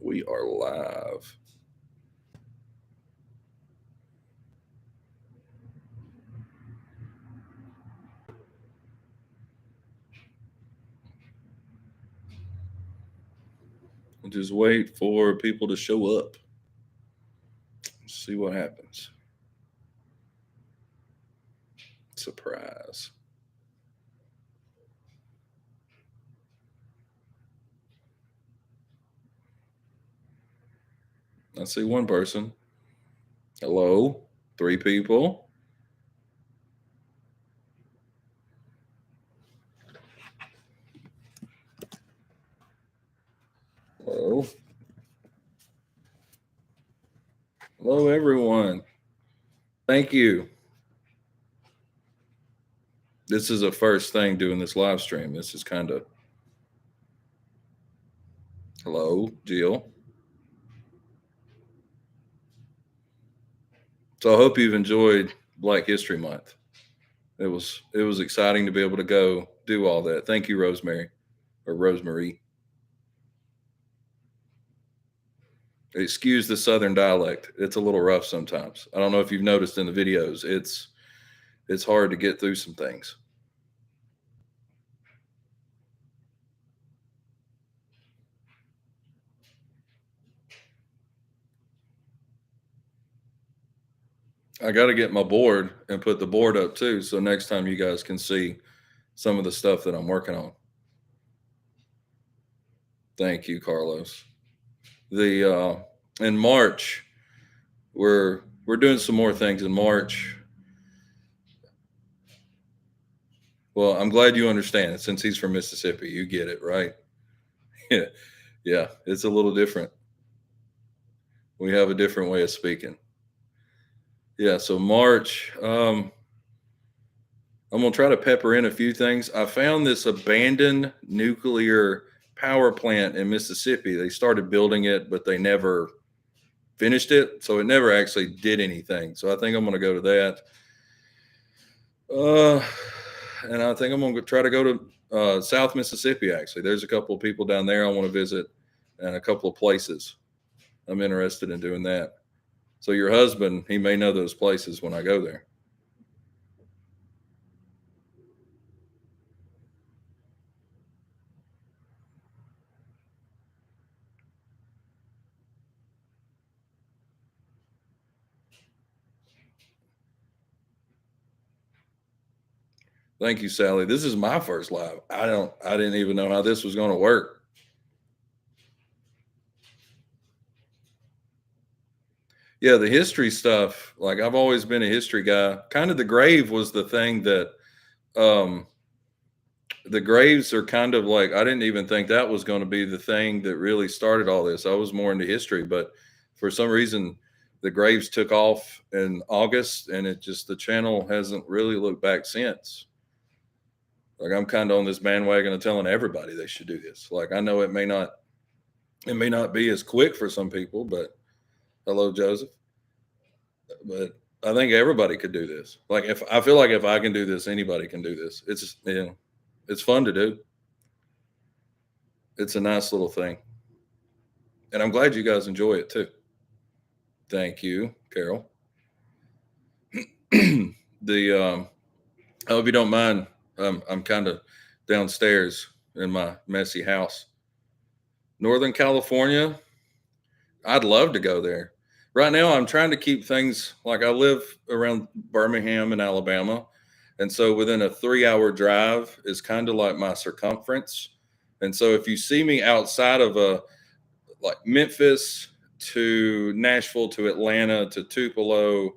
We are live. We'll just wait for people to show up. See what happens. Surprise. I see one person. Hello. 3 people. Hello. Hello, everyone. Thank you. This is a first thing doing this live stream. This is kind of. Hello, Jill. So I hope you've enjoyed Black History Month. It was exciting to be able to go do all that. Thank you, Rosemary or Rosemary. Excuse the southern dialect. It's a little rough sometimes. I don't know if you've noticed in the videos. It's hard to get through some things. I got to get my board and put the board up too, so next time you guys can see some of the stuff that I'm working on. Thank you, Carlos. The in March, we're doing some more things in March. Well, I'm glad you understand it. Since he's from Mississippi, you get it, right? Yeah, yeah. It's a little different. We have a different way of speaking. Yeah. So March, I'm gonna try to pepper in a few things. I found this abandoned nuclear power plant in Mississippi. They started building it, but they never finished it, so it never actually did anything. So I think I'm gonna go to that. And I think I'm gonna try to go to South Mississippi. Actually, there's a couple of people down there I want to visit, and a couple of places I'm interested in doing that. So your husband, he may know those places when I go there. Thank you, Sally. This is my first live. I didn't even know how this was going to work. Yeah, the history stuff, like I've always been a history guy. Kind of the grave was the thing that um the graves are kind of like I didn't even think that was going to be the thing that really started all this. I was more into history, but for some reason the graves took off in August and it just the channel hasn't really looked back since. Like I'm kind of on this bandwagon of telling everybody they should do this. Like I know it may not be as quick for some people, but hello Joseph. But I think everybody could do this. Like if I feel like if I can do this, anybody can do this. It's fun to do. It's a nice little thing, and I'm glad you guys enjoy it too. Thank you, Carol. I hope you don't mind. I'm kind of downstairs in my messy house. Northern California, I'd love to go there. Right now, I'm trying to keep things like I live around Birmingham in Alabama. And so within a 3 hour drive is kind of like my circumference. And so if you see me outside of a like Memphis to Nashville to Atlanta to Tupelo,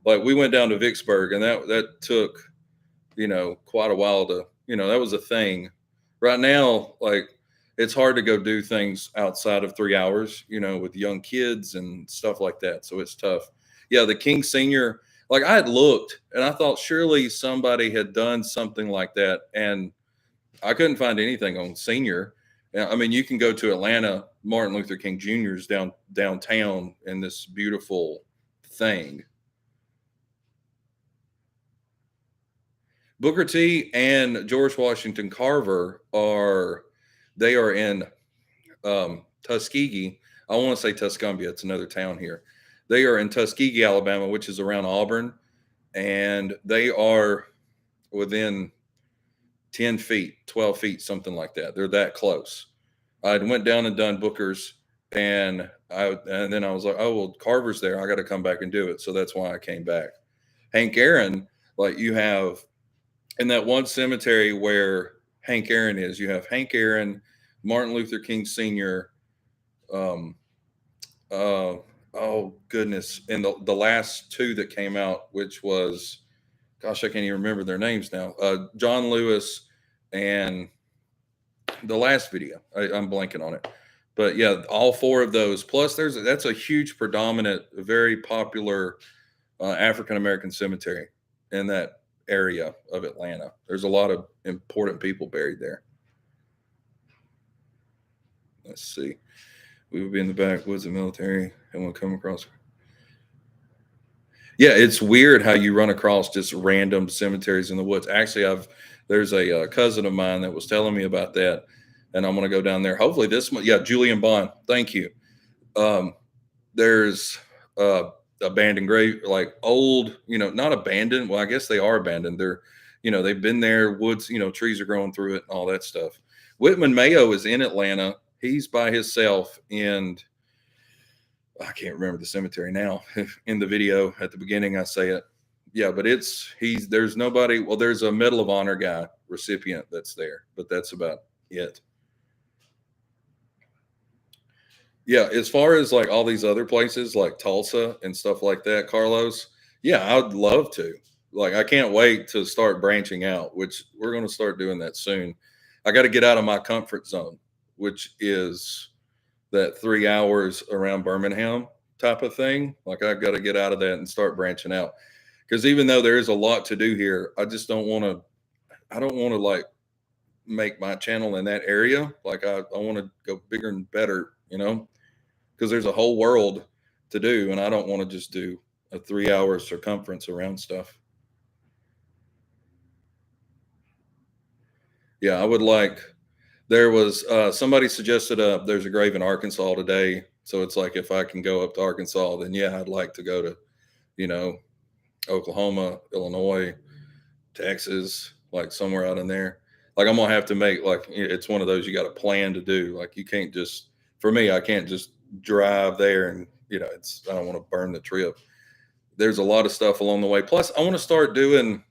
like we went down to Vicksburg and that took, quite a while to, that was a thing. Right now, like it's hard to go do things outside of 3 hours, with young kids and stuff like that. So it's tough. Yeah, the King Senior, like I had looked and I thought surely somebody had done something like that. And I couldn't find anything on senior. I mean, you can go to Atlanta, Martin Luther King Jr.'s downtown in this beautiful thing. Booker T and George Washington Carver are in Tuskegee. I want to say Tuscumbia. It's another town here. They are in Tuskegee, Alabama, which is around Auburn, and they are within 10 feet, 12 feet, something like that. They're that close. I went down and done Booker's, and then I was like, oh well, Carver's there. I got to come back and do it. So that's why I came back. Hank Aaron, like you have in that one cemetery where Hank Aaron is, you have Hank Aaron, Martin Luther King Sr. Um, oh goodness, and the last two that came out, which was, gosh, I can't even remember their names now. John Lewis and the last video, I'm blanking on it, but yeah, all four of those. Plus, that's a huge, predominant, very popular African American cemetery in that area of Atlanta. There's a lot of important people buried there. Let's see. We would be in the backwoods of military and we'll come across. Yeah, it's weird how you run across just random cemeteries in the woods. Actually, there's a cousin of mine that was telling me about that, and I'm going to go down there. Hopefully this month. Yeah, Julian Bond. Thank you. There's abandoned grave, like old, not abandoned. Well, I guess they are abandoned. They're, they've been there. Woods, trees are growing through it and all that stuff. Whitman Mayo is in Atlanta. He's by himself, and I can't remember the cemetery now. In the video at the beginning, I say it. Yeah, but there's nobody. Well, there's a Medal of Honor guy recipient that's there, but that's about it. Yeah, as far as like all these other places like Tulsa and stuff like that, Carlos, yeah, I'd love to. Like, I can't wait to start branching out, which we're going to start doing that soon. I got to get out of my comfort zone, which is that 3 hours around Birmingham type of thing. Like, I've got to get out of that and start branching out. Because even though there is a lot to do here, I don't want to like make my channel in that area. Like, I want to go bigger and better, because there's a whole world to do. And I don't want to just do a 3 hour circumference around stuff. Yeah, I would like, there was somebody suggested there's a grave in Arkansas today. So it's like, if I can go up to Arkansas, then yeah, I'd like to go to, Oklahoma, Illinois, Texas, like somewhere out in there. Like, I'm gonna have to make, like, it's one of those you got to plan to do. Like, you can't just, for me, I can't just drive there and I don't want to burn the trip. There's a lot of stuff along the way. Plus, I want to start doing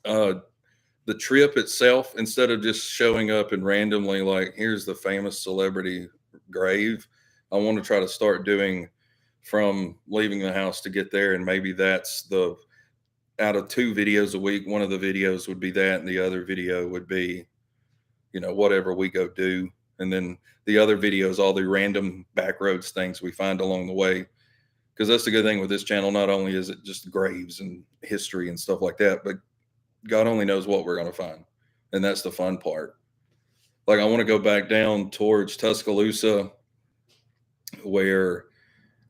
the trip itself, instead of just showing up and randomly, like, here's the famous celebrity grave. I want to try to start doing from leaving the house to get there. And maybe that's out of 2 videos a week, one of the videos would be that, and the other video would be, whatever we go do. And then the other videos, all the random backroads things we find along the way. Because that's the good thing with this channel. Not only is it just graves and history and stuff like that, but God only knows what we're going to find. And that's the fun part. Like, I want to go back down towards Tuscaloosa, where,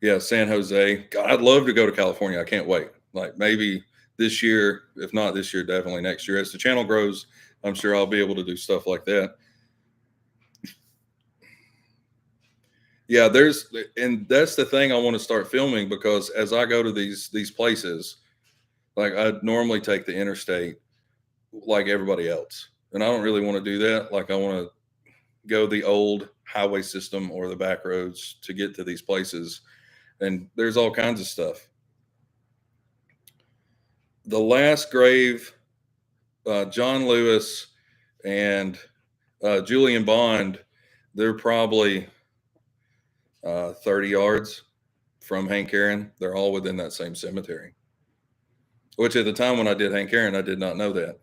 yeah, San Jose. God, I'd love to go to California. I can't wait. Like, maybe this year, if not this year, definitely next year. As the channel grows, I'm sure I'll be able to do stuff like that. Yeah, and that's the thing I want to start filming, because as I go to these places, like, I normally take the interstate like everybody else. And I don't really want to do that. Like, I want to go the old highway system or the back roads to get to these places. And there's all kinds of stuff. The last grave, John Lewis and Julian Bond, they're probably 30 yards from Hank Aaron. They're all within that same cemetery. Which, at the time when I did Hank Aaron, I did not know that.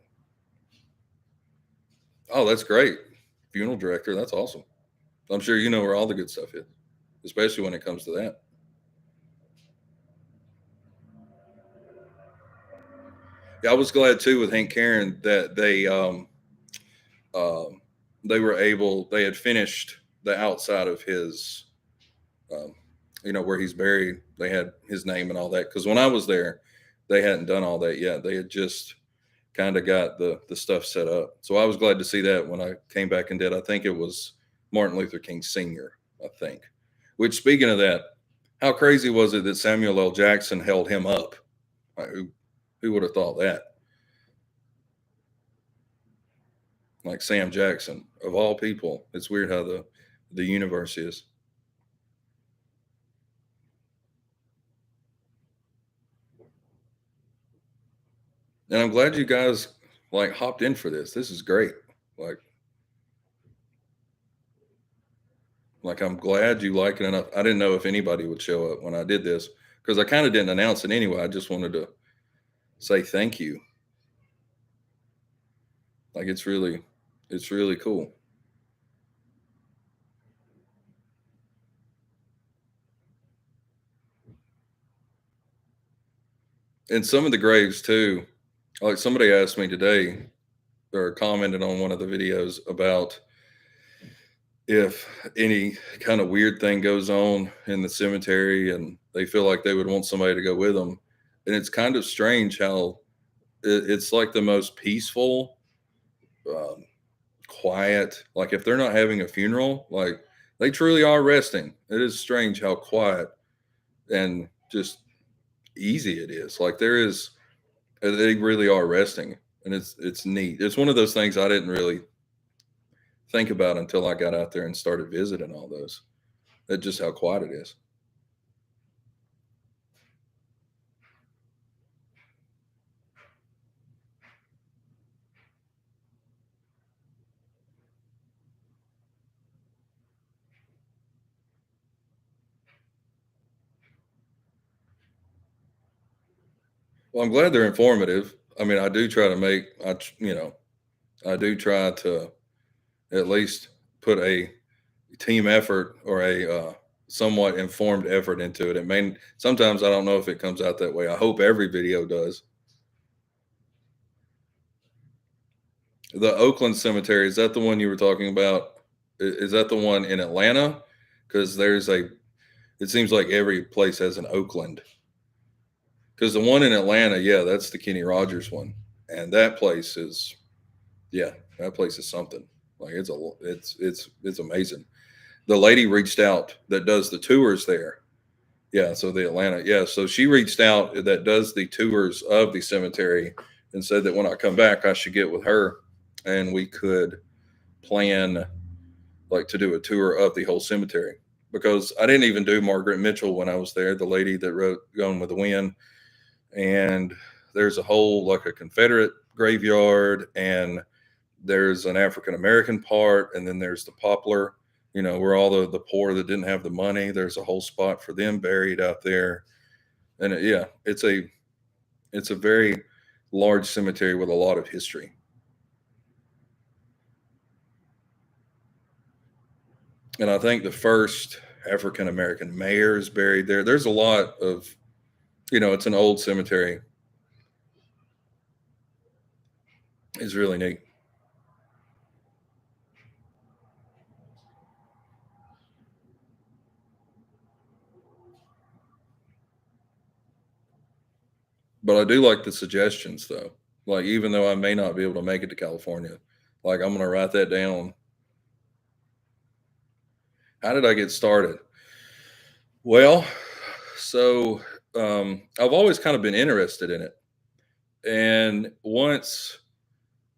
Oh, that's great. Funeral director. That's awesome. I'm sure you know where all the good stuff is, especially when it comes to that. Yeah, I was glad too with Hank Aaron that they had finished the outside of his, where he's buried. They had his name and all that. Because when I was there, they hadn't done all that yet. They had just kind of got the stuff set up. So I was glad to see that when I came back and did. I think it was Martin Luther King Sr., I think. Which, speaking of that, how crazy was it that Samuel L. Jackson held him up? Like, who would have thought that? Like Sam Jackson, of all people. It's weird how the universe is. And I'm glad you guys like hopped in for this. This is great. Like like I'm glad you like it enough. I didn't know if anybody would show up when I did this because I kind of didn't announce it anyway. I just wanted to say thank you. Like it's really cool. And some of the graves too. Like somebody asked me today or commented on one of the videos about if any kind of weird thing goes on in the cemetery and they feel like they would want somebody to go with them. And it's kind of strange how it's like the most peaceful, um, quiet. Like if they're not having a funeral, like they truly are resting. It is strange how quiet and just easy it is. Like there is, they really are resting, and it's neat. It's one of those things I didn't really think about until I got out there and started visiting all those. That's just how quiet it is. Well, I'm glad they're informative. I mean, I do try to make, I do try to at least put a team effort or a somewhat informed effort into it. It may sometimes I don't know if it comes out that way. I hope every video does. The Oakland Cemetery, is that the one you were talking about? Is that the one in Atlanta? Because there's a. It seems like every place has an Oakland. Because the one in Atlanta, yeah, that's the Kenny Rogers one, and that place is, yeah, that place is something. Like it's amazing. The lady reached out that does the tours there. Yeah, so the Atlanta, yeah, so she reached out that does the tours of the cemetery and said that when I come back, I should get with her and we could plan like to do a tour of the whole cemetery because I didn't even do Margaret Mitchell when I was there, the lady that wrote Gone with the Wind. And there's a whole like a Confederate graveyard and there's an African American part, and then there's the poplar, where all the poor that didn't have the money, there's a whole spot for them buried out there. And yeah, it's a very large cemetery with a lot of history. And I think the first African American mayor is buried there. There's a lot of, it's an old cemetery. It's really neat. But I do like the suggestions though. Like even though I may not be able to make it to California, like I'm gonna write that down. How did I get started? Well, so I've always kind of been interested in it. And once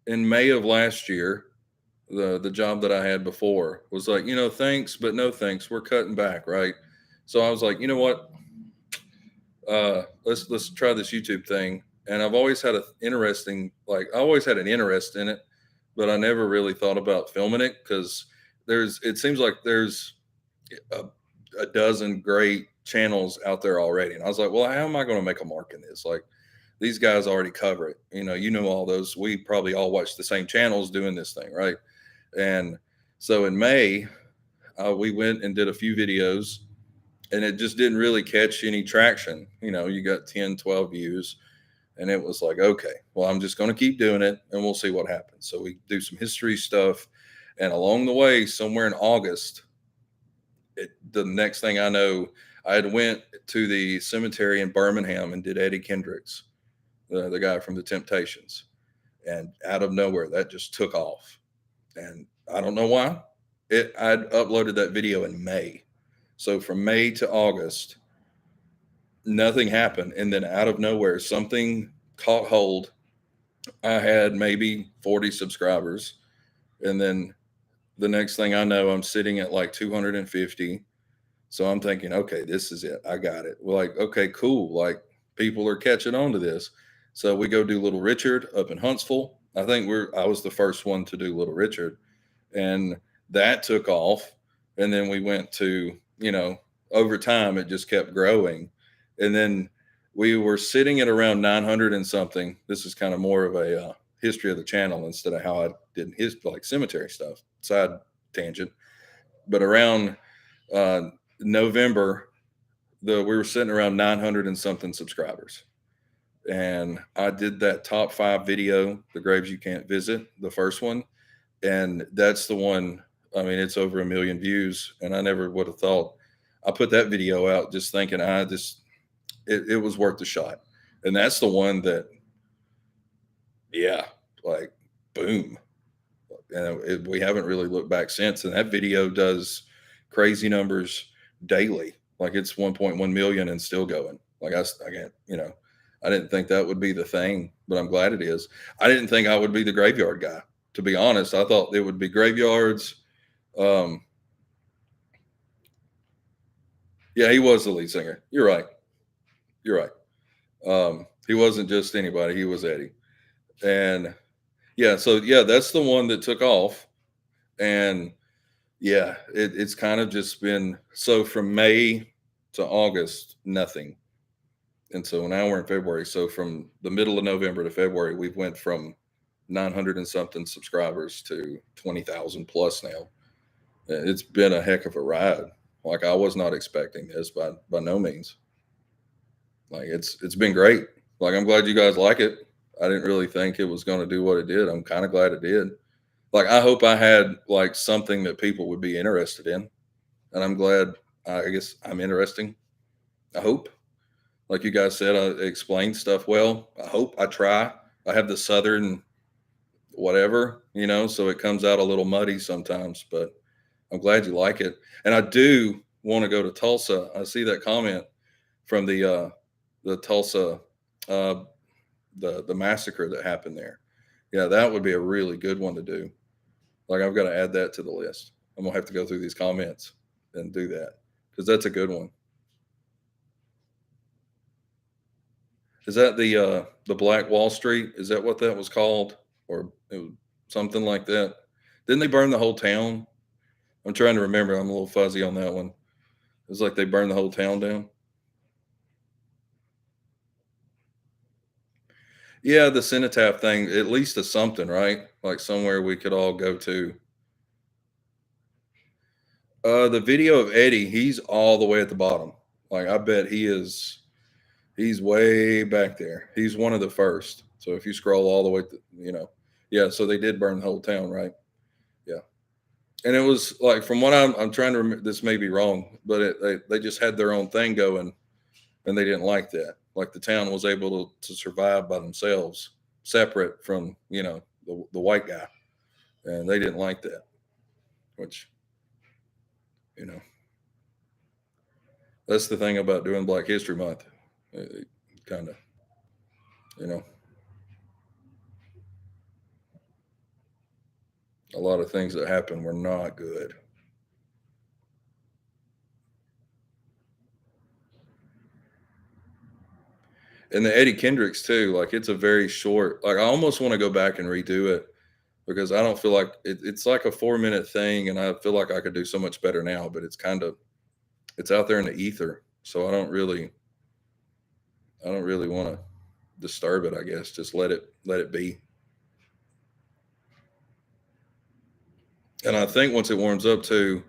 in May of last year, the job that I had before was like, thanks, but no thanks. We're cutting back, right? So I was like, you know what? Let's try this YouTube thing. And I've always had a interesting, like I always had an interest in it, but I never really thought about filming it because it seems like there's a, a dozen great channels out there already. And I was like, well, how am I going to make a mark in this? Like these guys already cover it. You know all those. We probably all watch the same channels doing this thing, right? And so in May, we went and did a few videos and it just didn't really catch any traction. You got 10, 12 views. And it was like, okay, well, I'm just going to keep doing it and we'll see what happens. So we do some history stuff. And along the way, somewhere in August, the next thing I know, I had went to the cemetery in Birmingham and did Eddie Kendricks, the guy from the Temptations. And out of nowhere, that just took off. And I don't know why. I'd uploaded that video in May. So from May to August, nothing happened. And then out of nowhere, something caught hold. I had maybe 40 subscribers. And then the next thing I know, I'm sitting at like 250. So I'm thinking, okay, this is it. I got it. We're like, okay, cool. Like people are catching on to this. So we go do Little Richard up in Huntsville. I was the first one to do Little Richard, and that took off. And then we went to, over time it just kept growing. And then we were sitting at around 900 and something. This is kind of more of a history of the channel instead of how I did his like cemetery stuff, side tangent. But around uh, November, we were sitting around 900 and something subscribers. And I did that top 5 video, The Graves You Can't Visit, the first one. And that's the one, I mean, it's over 1 million views. And I never would have thought, I put that video out just thinking it was worth the shot. And that's the one that, yeah, like boom. And we haven't really looked back since. And that video does crazy numbers daily. Like it's 1.1 million and still going. Like I can't, I didn't think that would be the thing, but I'm glad it is. I didn't think I would be the graveyard guy. To be honest, I thought it would be graveyards. Yeah, he was the lead singer. You're right. You're right. He wasn't just anybody. He was Eddie. And yeah, so yeah, that's the one that took off. And yeah, it's kind of just been so from May to August, nothing. And so now we're in February. So from the middle of November to February, we've went from 900 and something subscribers to 20,000 plus now. It's been a heck of a ride. Like I was not expecting this by no means. Like it's been great. Like I'm glad you guys like it. I didn't really think it was going to do what it did. I'm kind of glad it did. Like I hope I had like something that people would be interested in. And I'm glad I guess I'm interesting. I hope. Like you guys said, I explained stuff well. I hope I try. I have the southern whatever, so it comes out a little muddy sometimes, but I'm glad you like it. And I do want to go to Tulsa. I see that comment from the Tulsa uh the massacre that happened there. Yeah, that would be a really good one to do. Like I've got to add that to the list. I'm gonna have to go through these comments and do that because that's a good one. Is that the Black Wall Street? Is that what that was called, or it was something like that? Didn't they burn the whole town? I'm trying to remember. I'm a little fuzzy on that one. It was like they burned the whole town down. Yeah, the cenotaph thing. At least a something, right? Like somewhere we could all go to. The video of Eddie, he's all the way at the bottom. Like I bet he is. He's way back there. He's one of the first. So if you scroll all the way to, yeah. So they did burn the whole town, right? Yeah. And it was like from what I'm trying to remember. This may be wrong, but they just had their own thing going, and they didn't like that. Like the town was able to survive by themselves, separate from the white guy, and they didn't like that. Which you know that's the thing about doing Black History Month. Kind of, you know, a lot of things that happened were not good. And the Eddie Kendricks too, like it's a very short. Like I almost want to go back and redo it because I don't feel like it's like a 4 minute thing, and I feel like I could do so much better now. But it's out there in the ether, so I don't really want to disturb it. I guess just let it be. And I think once it warms up too,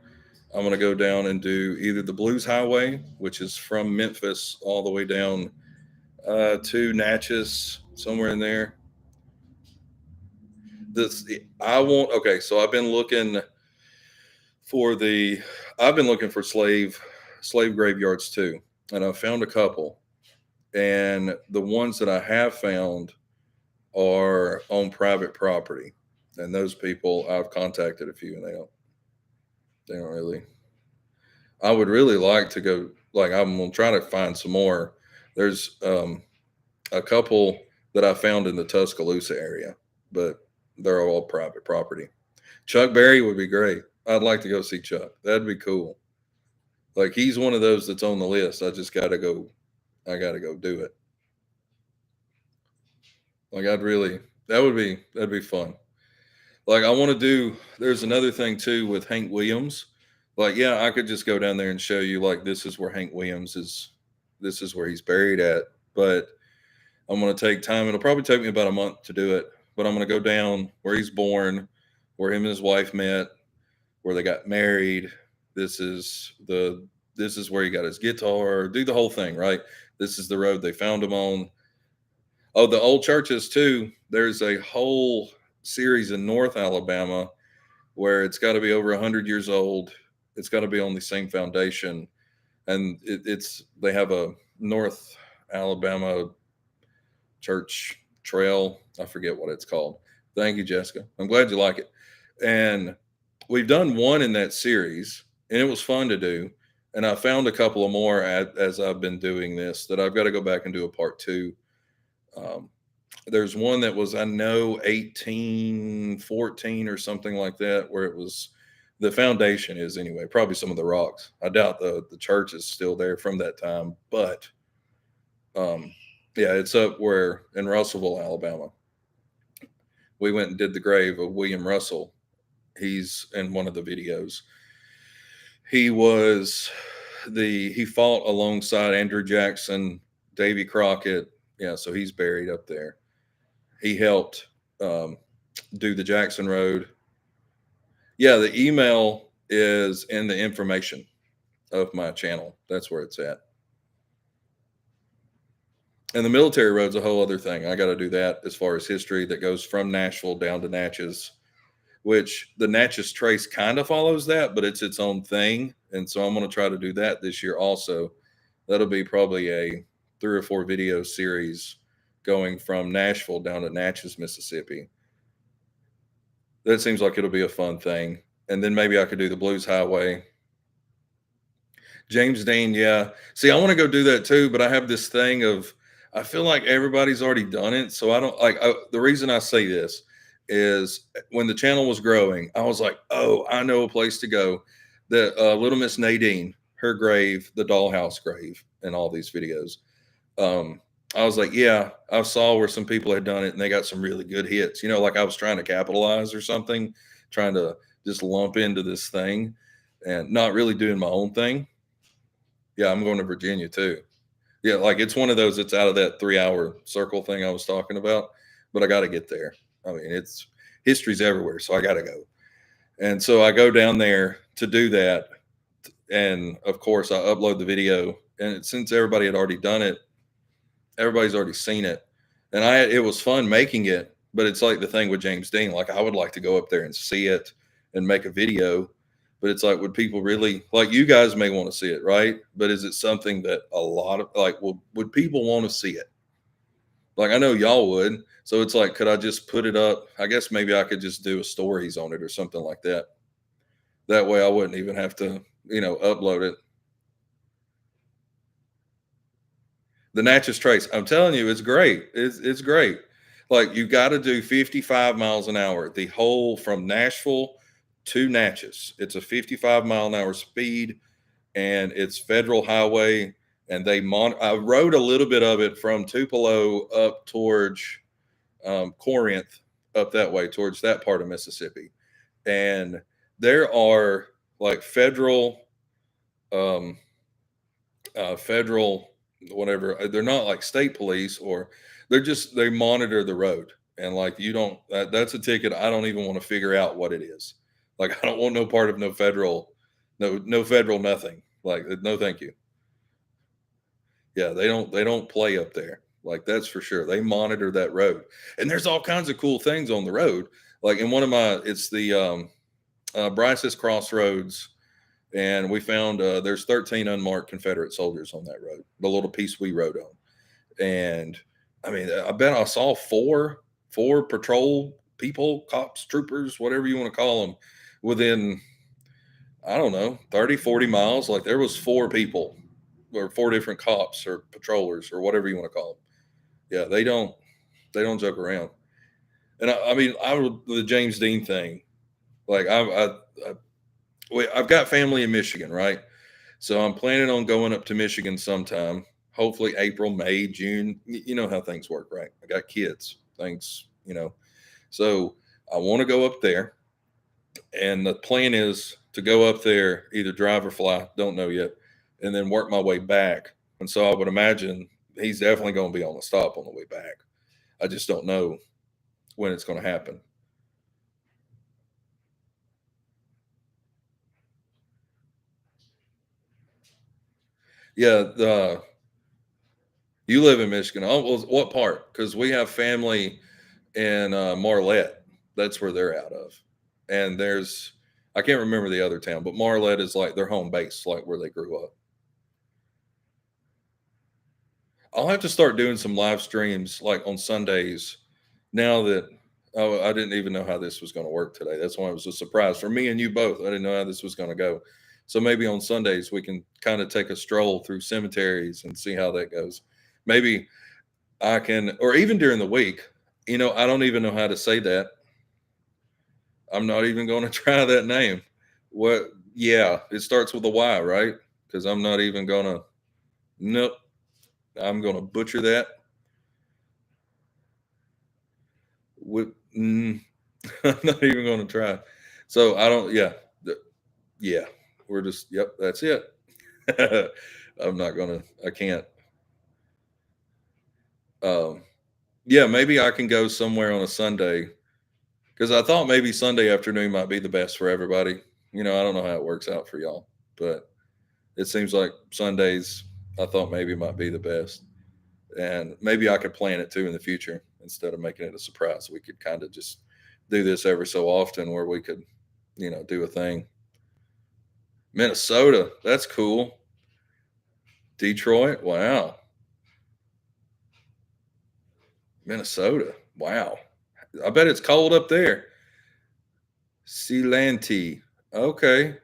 I'm gonna go down and do either the Blues Highway, which is from Memphis all the way down to Natchez, somewhere in there. This I want. Okay, so for the I've been looking for slave graveyards too, and I found a couple. And the ones that I have found are on private property, and those people I've contacted a few, and they don't really. I would really like to go. Like, I'm gonna try to find some more. There's a couple that I found in the Tuscaloosa area, but they're all private property. Chuck Berry would be great. I'd like to go see Chuck. That'd be cool. Like, he's one of those that's on the list. I just gotta go. I gotta go do it. Like, I'd really. That'd be fun. Like, I want to do. There's another thing too with Hank Williams. Like, yeah, I could just go down there and show you, like, this is where Hank Williams is. This is where he's buried at. But I'm going to take time. It'll probably take me about a month to do it. But I'm going to go down where he's born, where him and his wife met, where they got married. This is the. This is where he got his guitar. Do the whole thing, right? This is the road they found him on. Oh, the old churches too. There's a whole series in North Alabama where it's got to be over 100 years old. It's got to be on the same foundation, and it's they have a North Alabama church trail. I forget what it's called. Thank you, Jessica. I'm glad you like it. And we've done one in that series, and it was fun to do. And I found a couple of more as I've been doing this that I've got to go back and do a part two. Um, there's one that was, I know, 1814 or something like that, where it was the foundation is anyway, probably some of the rocks. I doubt the church is still there from that time, but um, yeah, it's up where in Russellville, Alabama. We went and did the grave of William Russell. He's in one of the videos. He was he fought alongside Andrew Jackson, Davy Crockett. Yeah, so he's buried up there. He helped um, do the Jackson Road. Yeah, the email is in the information of my channel. That's where it's at. And the military road's a whole other thing. I got to do that as far as history that goes from Nashville down to Natchez, which the Natchez Trace kind of follows that, but it's its own thing. And so I'm going to try to do that this year also. That'll be probably a 3 or 4 video series going from Nashville down to Natchez, Mississippi. That seems like it'll be a fun thing. And then maybe I could do the Blues Highway. James Dean, yeah. See, I want to go do that too, but I have this thing of I feel like everybody's already done it, so I don't like. The reason I say this is when the channel was growing, I was like, oh, I know a place to go. The Little Miss Nadine, her grave, the dollhouse grave, and all these videos. I was like, yeah, I saw where some people had done it and they got some really good hits. You know, like I was trying to capitalize or something, trying to just lump into this thing and not really doing my own thing. Yeah, I'm going to Virginia too. Yeah, like it's one of those, it's out of that 3 hour circle thing I was talking about, but I got to get there. I mean, it's history's everywhere, so I got to go. And so I go down there to do that. And of course, I upload the video. And since everybody had already done it, everybody's already seen it. And it was fun making it, but it's like the thing with James Dean. Like, I would like to go up there and see it and make a video. But it's like, would people really, like, you guys may want to see it, right? But is it something that a lot of, like, would people want to see it? Like, I know y'all would. So it's like, could I just put it up? I guess maybe I could just do a stories on it or something like that. That way I wouldn't even have to, upload it. The Natchez Trace, I'm telling you, it's great. It's great. Like, you got to do 55 miles an hour, the whole from Nashville to Natchez. It's a 55-mile-an-hour speed, and it's federal highway. And I rode a little bit of it from Tupelo up towards Corinth, up that way towards that part of Mississippi. And there are like um, federal, whatever. They're not like state police, or they monitor the road. And like, you don't, that's a ticket. I don't even want to figure out what it is. Like, I don't want no part of no federal, no federal, nothing. Like, no, thank you. Yeah, they don't play up there. Like, that's for sure. They monitor that road. And there's all kinds of cool things on the road. Like, in one of it's the Bryce's Crossroads, and we found there's 13 unmarked Confederate soldiers on that road, the little piece we rode on. And I mean, I bet I saw four patrol people, cops, troopers, whatever you want to call them, within, I don't know, 30, 40 miles. Like there was four people or four different cops or patrollers or whatever you want to call them. Yeah, they don't joke around. And I mean, the James Dean thing. Like I I've got family in Michigan, right? So I'm planning on going up to Michigan sometime. Hopefully April, May, June. You know how things work, right? I got kids. Things. So I want to go up there, and the plan is to go up there, either drive or fly, don't know yet, and then work my way back. And so I would imagine he's definitely going to be on the stop on the way back. I just don't know when it's going to happen. Yeah, you live in Michigan. Oh, well, what part? Because we have family in Marlette. That's where they're out of. And I can't remember the other town, but Marlette is like their home base, like where they grew up. I'll have to start doing some live streams like on Sundays now that oh, I didn't even know how this was going to work today. That's why it was a surprise for me and you both. I didn't know how this was going to go. So maybe on Sundays we can kind of take a stroll through cemeteries and see how that goes. Maybe I can, or even during the week. I don't even know how to say that. I'm not even going to try that name. What? Yeah, it starts with a Y, right? Because I'm not even going to. Nope. I'm going to butcher that. With, I'm not even going to try. So I don't. Yeah, yeah. We're just. Yep. That's it. I'm not gonna. I can't. Um. Yeah, maybe I can go somewhere on a Sunday because I thought maybe Sunday afternoon might be the best for everybody. I don't know how it works out for y'all, but it seems like Sundays I thought maybe might be the best. And maybe I could plan it too in the future instead of making it a surprise. We could kind of just do this every so often where we could, do a thing. Minnesota, that's cool. Detroit, wow. Minnesota, wow. I bet it's cold up there. Sealanti, okay.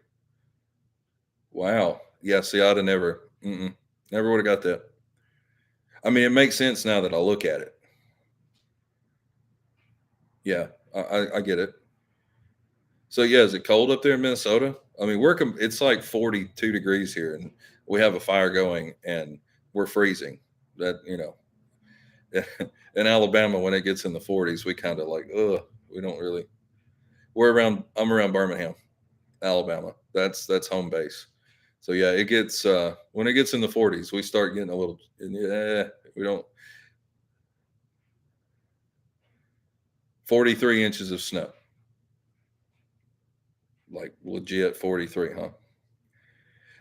Wow. Yeah, see, I'd have never would have got that. I mean, it makes sense now that I look at it. Yeah, I get it. So yeah, is it cold up there in Minnesota? I mean, it's like 42 degrees here, and we have a fire going, and we're freezing. That in Alabama, when it gets in the 40s, we kind of like, ugh, we don't really. I'm around Birmingham, Alabama. That's home base. So yeah, it gets when it gets in the 40s, we start getting a little. Yeah, we don't. 43 inches of snow, like legit 43, huh?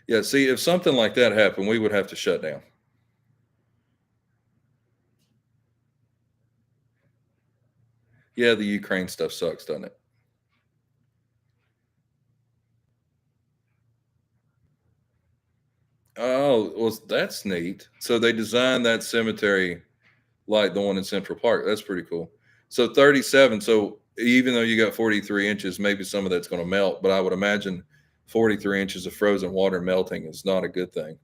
Yeah. See, if something like that happened, we would have to shut down. Yeah, the Ukraine stuff sucks, doesn't it? Oh, well, that's neat. So they designed that cemetery like the one in Central Park. That's pretty cool. So 37. So even though you got 43 inches, maybe some of that's going to melt, but I would imagine 43 inches of frozen water melting is not a good thing.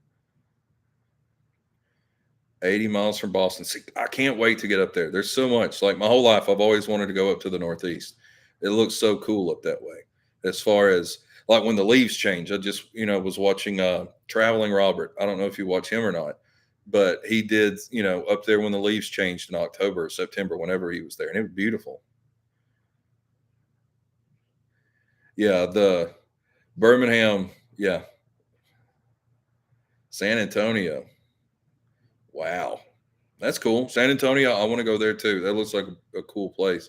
80 miles from Boston. See, I can't wait to get up there. There's so much. Like my whole life, I've always wanted to go up to the Northeast. It looks so cool up that way. As far as like when the leaves change, I just, was watching Traveling Robert. I don't know if you watch him or not, but he did, up there when the leaves changed in October, September, whenever he was there. And it was beautiful. Yeah. The Birmingham. Yeah. San Antonio. Wow. That's cool. San Antonio, I want to go there too. That looks like a cool place.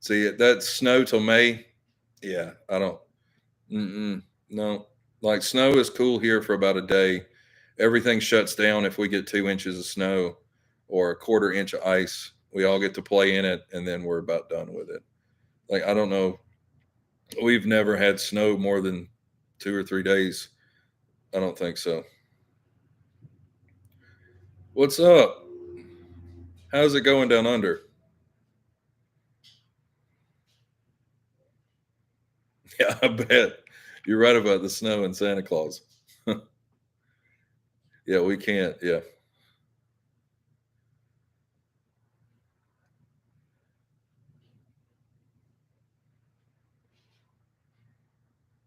See, that snow till May. Yeah, I don't. No, like snow is cool here for about a day. Everything shuts down if we get 2 inches of snow or a quarter inch of ice. We all get to play in it, and then we're about done with it. Like I don't know. We've never had snow more than 2 or 3 days. I don't think so. What's up? How's it going down under? Yeah, I bet. You're right about the snow and Santa Claus. Yeah, we can't. Yeah.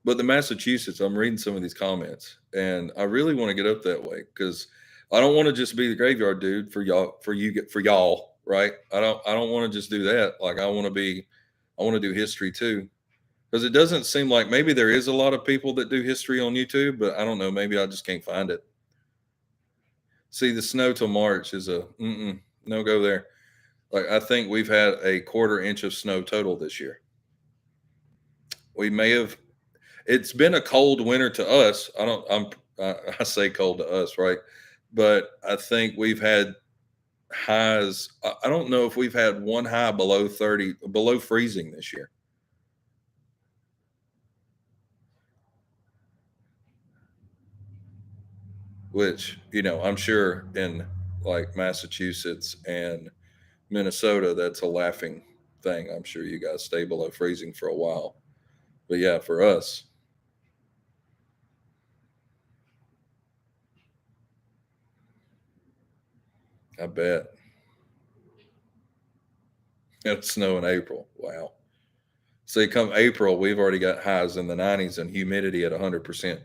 But the Massachusetts, I'm reading some of these comments, and I really want to get up that way because I don't want to just be the graveyard dude for y'all, for y'all, right? I don't want to just do that. Like I want to do history too because it doesn't seem like maybe there is a lot of people that do history on YouTube, but I don't know. Maybe I just can't find it. See, the snow till March is a no go there. Like I think we've had a quarter inch of snow total this year. We may have. It's been a cold winter to us. I don't. I say cold to us, right? But I think we've had highs. I don't know if we've had one high below 30, below freezing this year. Which I'm sure in like Massachusetts and Minnesota, that's a laughing thing. I'm sure you guys stay below freezing for a while. But yeah, for us, I bet it's snow in April. Wow. See, come April, we've already got highs in the 90s and humidity at 100%.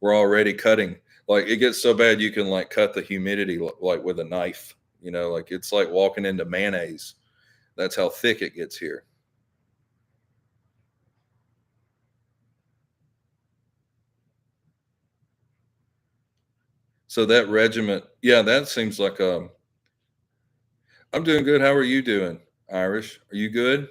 We're already cutting. Like it gets so bad you can like cut the humidity like with a knife. Like it's like walking into mayonnaise. That's how thick it gets here. So that regiment, yeah, that seems like I'm doing good. How are you doing, Irish? Are you good?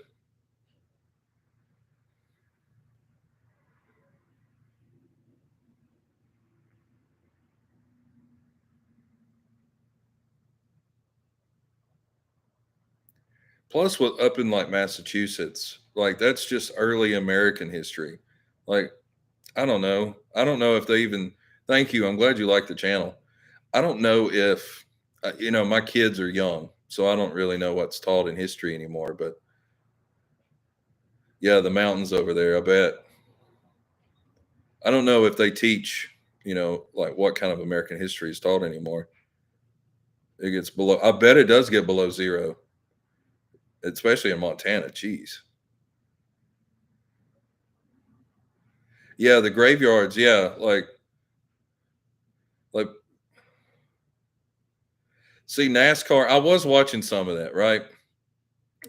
Plus, with up in like Massachusetts, like that's just early American history. Like I don't know. I don't know if they even. Thank you. I'm glad you like the channel. I don't know if my kids are young, so I don't really know what's taught in history anymore. But yeah, the mountains over there. I bet. I don't know if they teach. Like what kind of American history is taught anymore. It gets below. I bet it does get below zero, especially in Montana. Jeez. Yeah, the graveyards. Yeah, like see NASCAR. I was watching some of that, right?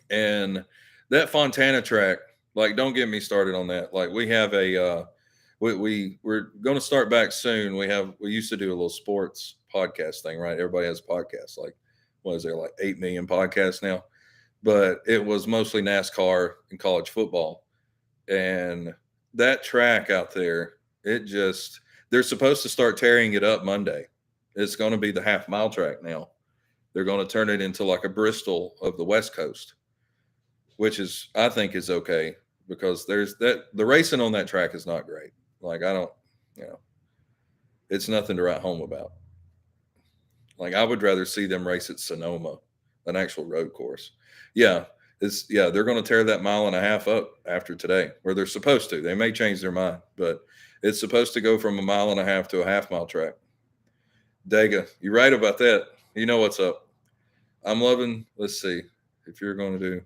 And that Fontana track, like, don't get me started on that. Like, we have we're going to start back soon. We used to do a little sports podcast thing, right? Everybody has podcasts. Like, what is there like 8 million podcasts now? But it was mostly NASCAR and college football, and that track out there, it just they're supposed to start tearing it up Monday. It's going to be the half mile track now. They're going to turn it into like a Bristol of the West Coast, which is I think is okay because there's that the racing on that track is not great. Like I don't, you know, it's nothing to write home about. Like I would rather see them race at Sonoma, an actual road course. Yeah, they're going to tear that mile and a half up after today, where they're supposed to. They may change their mind, but it's supposed to go from a mile and a half to a half mile track. Dega, you're right about that. You know what's up. I'm loving. Let's see if you're going to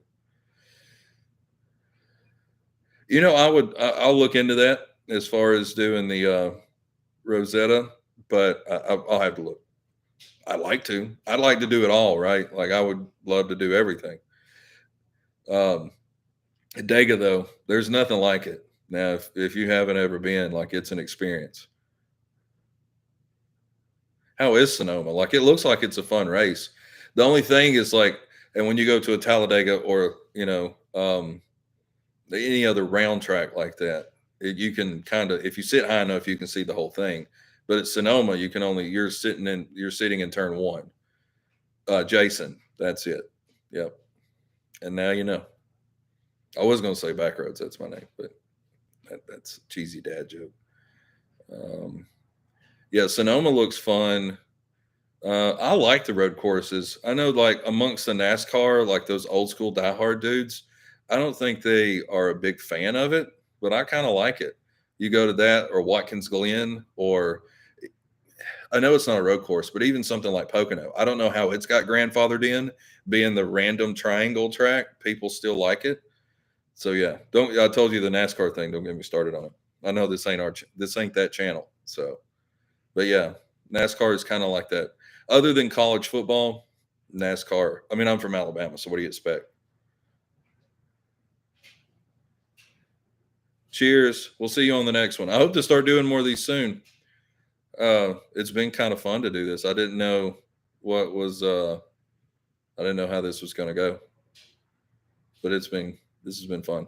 do. I'll look into that as far as doing the Rosetta, but I'll have to look. I'd like to. I'd like to do it all, right? Like I would love to do everything. Um, Dega though, there's nothing like it. Now, if you haven't ever been, like it's an experience. How is Sonoma? Like it looks like it's a fun race. The only thing is like, and when you go to a Talladega or any other round track like that, you can kind of if you sit high enough, you can see the whole thing. But at Sonoma, you're sitting in turn one. Jason, that's it. Yep. And now you know. I was going to say Backroads. That's my name, but that's a cheesy dad joke. Um, yeah, Sonoma looks fun. I like the road courses. I know, like amongst the NASCAR, like those old school diehard dudes, I don't think they are a big fan of it, but I kind of like it. You go to that or Watkins Glen, or I know it's not a road course, but even something like Pocono. I don't know how it's got grandfathered in, being the random triangle track. People still like it. So yeah, don't. I told you the NASCAR thing. Don't get me started on it. I know this ain't this ain't that channel. So, but yeah, NASCAR is kind of like that. Other than college football, NASCAR. I mean, I'm from Alabama, so what do you expect? Cheers. We'll see you on the next one. I hope to start doing more of these soon. It's been kind of fun to do this. I didn't know what was. I didn't know how this was going to go, but this has been fun.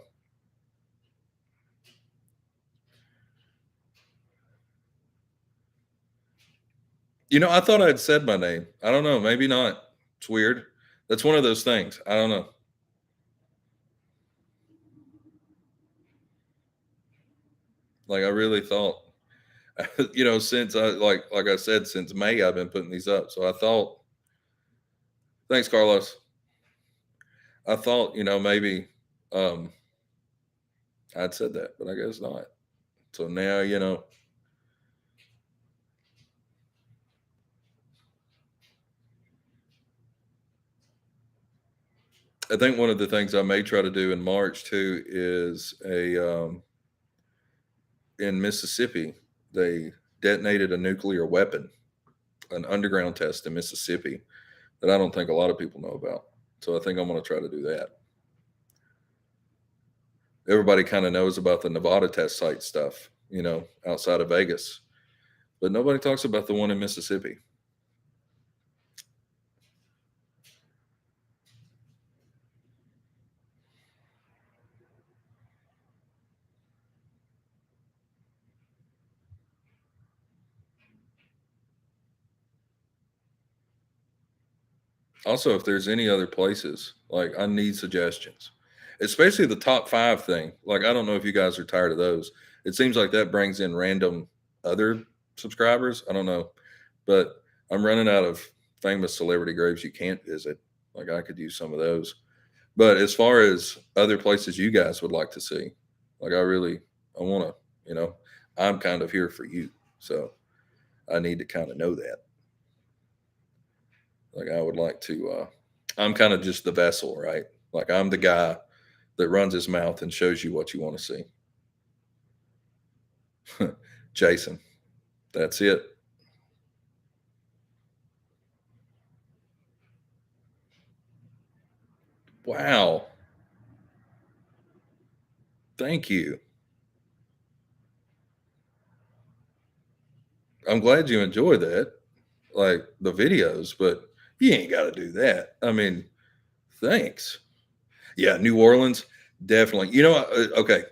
I thought I'd said my name. I don't know. Maybe not. It's weird. That's one of those things. I don't know. Like I really thought, since like I said, since May I've been putting these up. So I thought, thanks, Carlos. I thought, maybe um I'd said that, but I guess not. So now, I think one of the things I may try to do in March too is in Mississippi, they detonated a nuclear weapon, an underground test in Mississippi that I don't think a lot of people know about. So I think I'm going to try to do that. Everybody kind of knows about the Nevada test site stuff, outside of Vegas, but nobody talks about the one in Mississippi. Also, if there's any other places, like I need suggestions, especially the top five thing. Like, I don't know if you guys are tired of those. It seems like that brings in random other subscribers. I don't know, but I'm running out of famous celebrity graves you can't visit. Like, I could use some of those. But as far as other places you guys would like to see, like, I want to, I'm kind of here for you. So I need to kind of know that. Like I would like to I'm kind of just the vessel, right? Like I'm the guy that runs his mouth and shows you what you want to see. Jason, that's it. Wow. Thank you. I'm glad you enjoy that, like the videos, but you ain't got to do that. I mean, thanks. Yeah, New Orleans, definitely. Okay.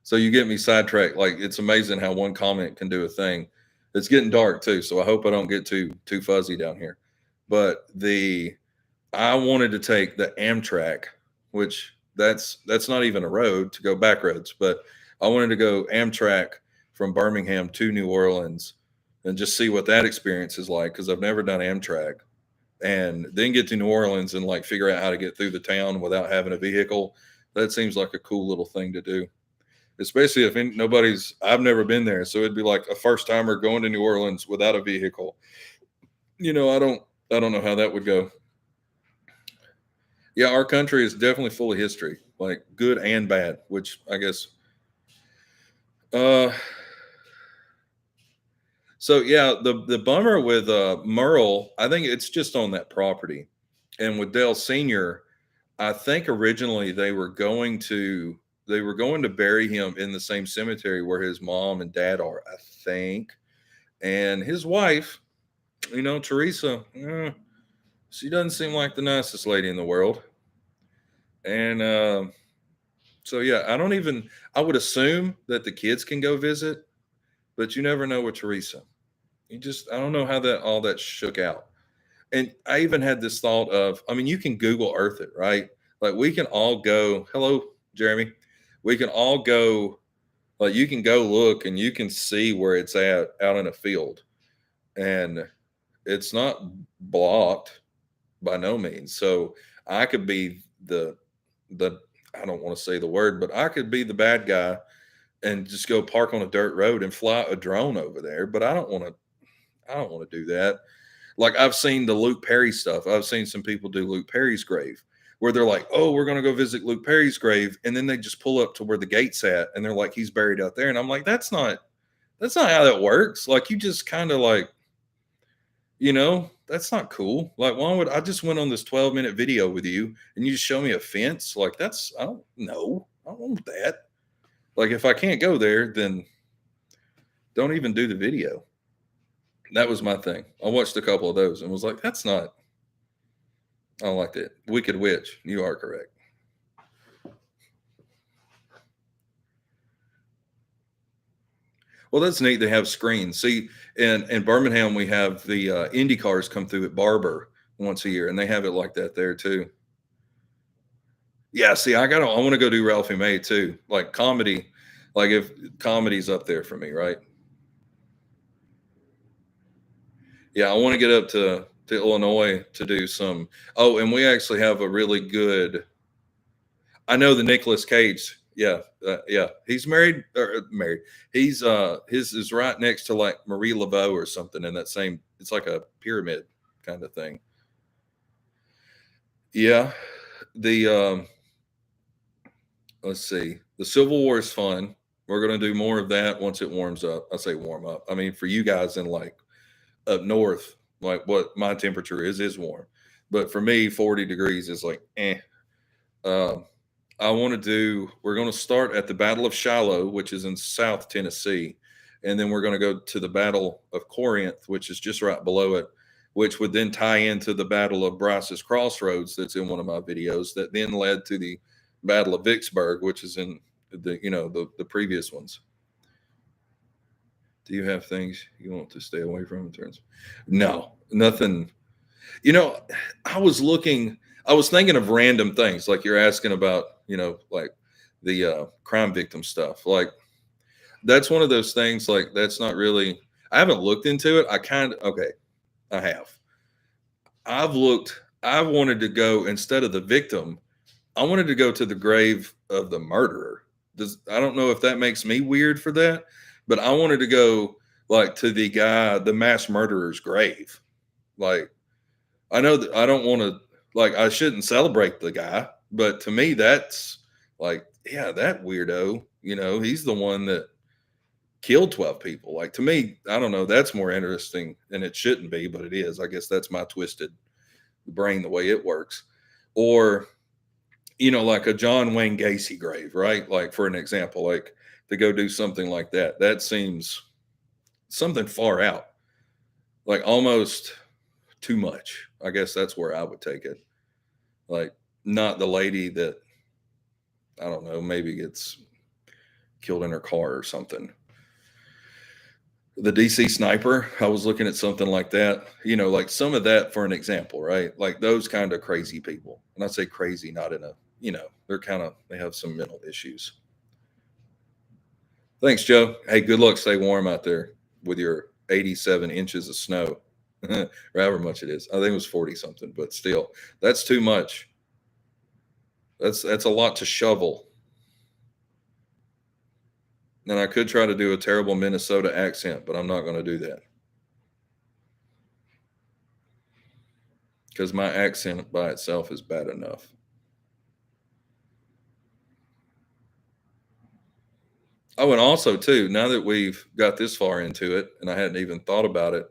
So you get me sidetracked. Like it's amazing how one comment can do a thing. It's getting dark too, so I hope I don't get too fuzzy down here. But the I wanted to take the Amtrak, which that's not even a road to go back roads, but I wanted to go Amtrak from Birmingham to New Orleans and just see what that experience is like because I've never done Amtrak. And then get to New Orleans and like figure out how to get through the town without having a vehicle. That seems like a cool little thing to do, especially if I've never been there. So it'd be like a first timer going to New Orleans without a vehicle. I don't know how that would go. Yeah, our country is definitely full of history, like good and bad, which I guess. Uh, so yeah, the bummer with Merle, I think it's just on that property, and with Dale Senior, I think originally they were going to bury him in the same cemetery where his mom and dad are, I think, and his wife, Teresa, she doesn't seem like the nicest lady in the world, and so yeah, I would assume that the kids can go visit, but you never know with Teresa. I don't know how that all that shook out. And I even had this thought of, I mean, you can Google Earth it, right? Like we can all go, hello, Jeremy. We can all go, like you can go look and you can see where it's at out in a field. And it's not blocked by no means. So I could be the I don't want to say the word, but I could be the bad guy and just go park on a dirt road and fly a drone over there. But I don't want to do that. Like I've seen the Luke Perry stuff. I've seen some people do Luke Perry's grave where they're like, "Oh, we're going to go visit Luke Perry's grave," and then they just pull up to where the gate's at, and they're like, "He's buried out there," and I'm like, that's not how that works. Like you just kind of like, that's not cool. Like, why would I just went on this 12-minute video with you and you just show me a fence? Like, I don't know. I don't want that. Like, if I can't go there, then don't even do the video. That was my thing. I watched a couple of those and was like, I don't like that. Wicked Witch. You are correct. Well, that's neat. They have screens. See, in Birmingham, we have the Indy cars come through at Barber once a year, and they have it like that there too. Yeah, see, I want to go do Ralphie May too. Like comedy, like if comedy's up there for me, right? Yeah, I want to get up to Illinois to do some. Oh, and we actually have a really good. I know the Nicolas Cage. Yeah, yeah, he's married. Married. His is right next to like Marie Laveau or something in that same. It's like a pyramid kind of thing. Yeah, the let's see. The Civil War is fun. We're gonna do more of that once it warms up. I say warm up. I mean, for you guys in like up north, like what my temperature is warm. But for me, 40 degrees is like eh. Um, I want to do, we're going to start at the Battle of Shiloh, which is in South Tennessee. And then we're going to go to the Battle of Corinth, which is just right below it, which would then tie into the Battle of Bryce's Crossroads that's in one of my videos that then led to the Battle of Vicksburg, which is in the previous ones. Do you have things you want to stay away from in terms? No, nothing. You know, I was looking, I was thinking of random things like you're asking about, like the crime victim stuff. Like that's one of those things, like that's not really, I haven't looked into it. Okay, I have. I wanted to go instead of the victim, I wanted to go to the grave of the murderer. I don't know if that makes me weird for that, but I wanted to go like to the mass murderer's grave. Like, I know that I don't want to, like, I shouldn't celebrate the guy, but to me, that's like, yeah, that weirdo, he's the one that killed 12 people. Like, to me, I don't know, that's more interesting and it shouldn't be, but it is. I guess that's my twisted brain, the way it works. Or, like a John Wayne Gacy grave, right? Like, for an example, like to go do something like that, that seems something far out, like almost too much. I guess that's where I would take it. Like, not the lady that I don't know, maybe gets killed in her car or something. The DC sniper, I was looking at something like that, like some of that for an example, right? Like those kind of crazy people. And I say crazy, not in a, they have some mental issues. Thanks, Joe. Hey, good luck. Stay warm out there with your 87 inches of snow, or however much it is. I think it was 40 something, but still, that's too much. That's a lot to shovel. And I could try to do a terrible Minnesota accent, but I'm not going to do that because my accent by itself is bad enough. Oh, and also too, now that we've got this far into it, and I hadn't even thought about it,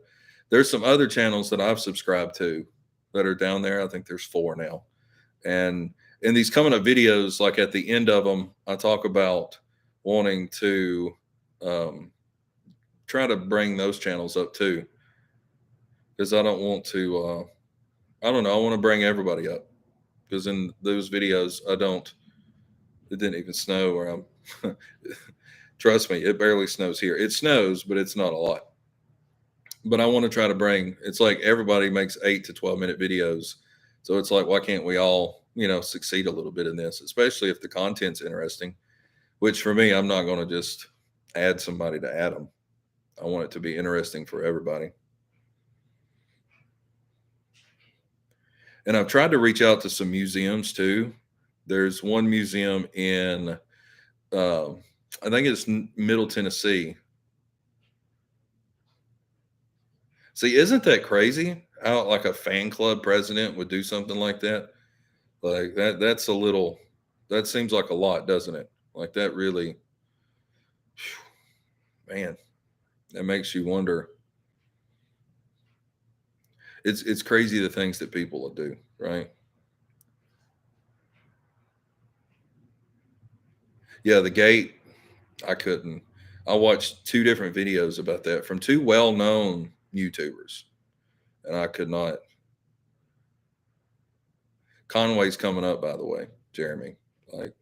there's some other channels that I've subscribed to that are down there. I think there's 4 now. And in these coming up videos, like at the end of them, I talk about wanting to try to bring those channels up too, because I don't want to. I don't know. I want to bring everybody up because in those videos, I don't. It didn't even snow where I'm. Trust me, it barely snows here. It snows, but it's not a lot. But I want to try to bring. It's like everybody makes 8 to 12 minute videos, so it's like why can't we all succeed a little bit in this, especially if the content's interesting. Which for me, I'm not going to just add somebody to add them. I want it to be interesting for everybody. And I've tried to reach out to some museums too. There's one museum in I think it's Middle Tennessee. See, isn't that crazy? How like a fan club president would do something like that? Like that's a little that seems like a lot, doesn't it? Like that really, man, that makes you wonder. It's crazy the things that people will do, right? Yeah, the gate, I couldn't. I watched two different videos about that from two well-known YouTubers, and I could not. Conway's coming up, by the way, Jeremy. Like,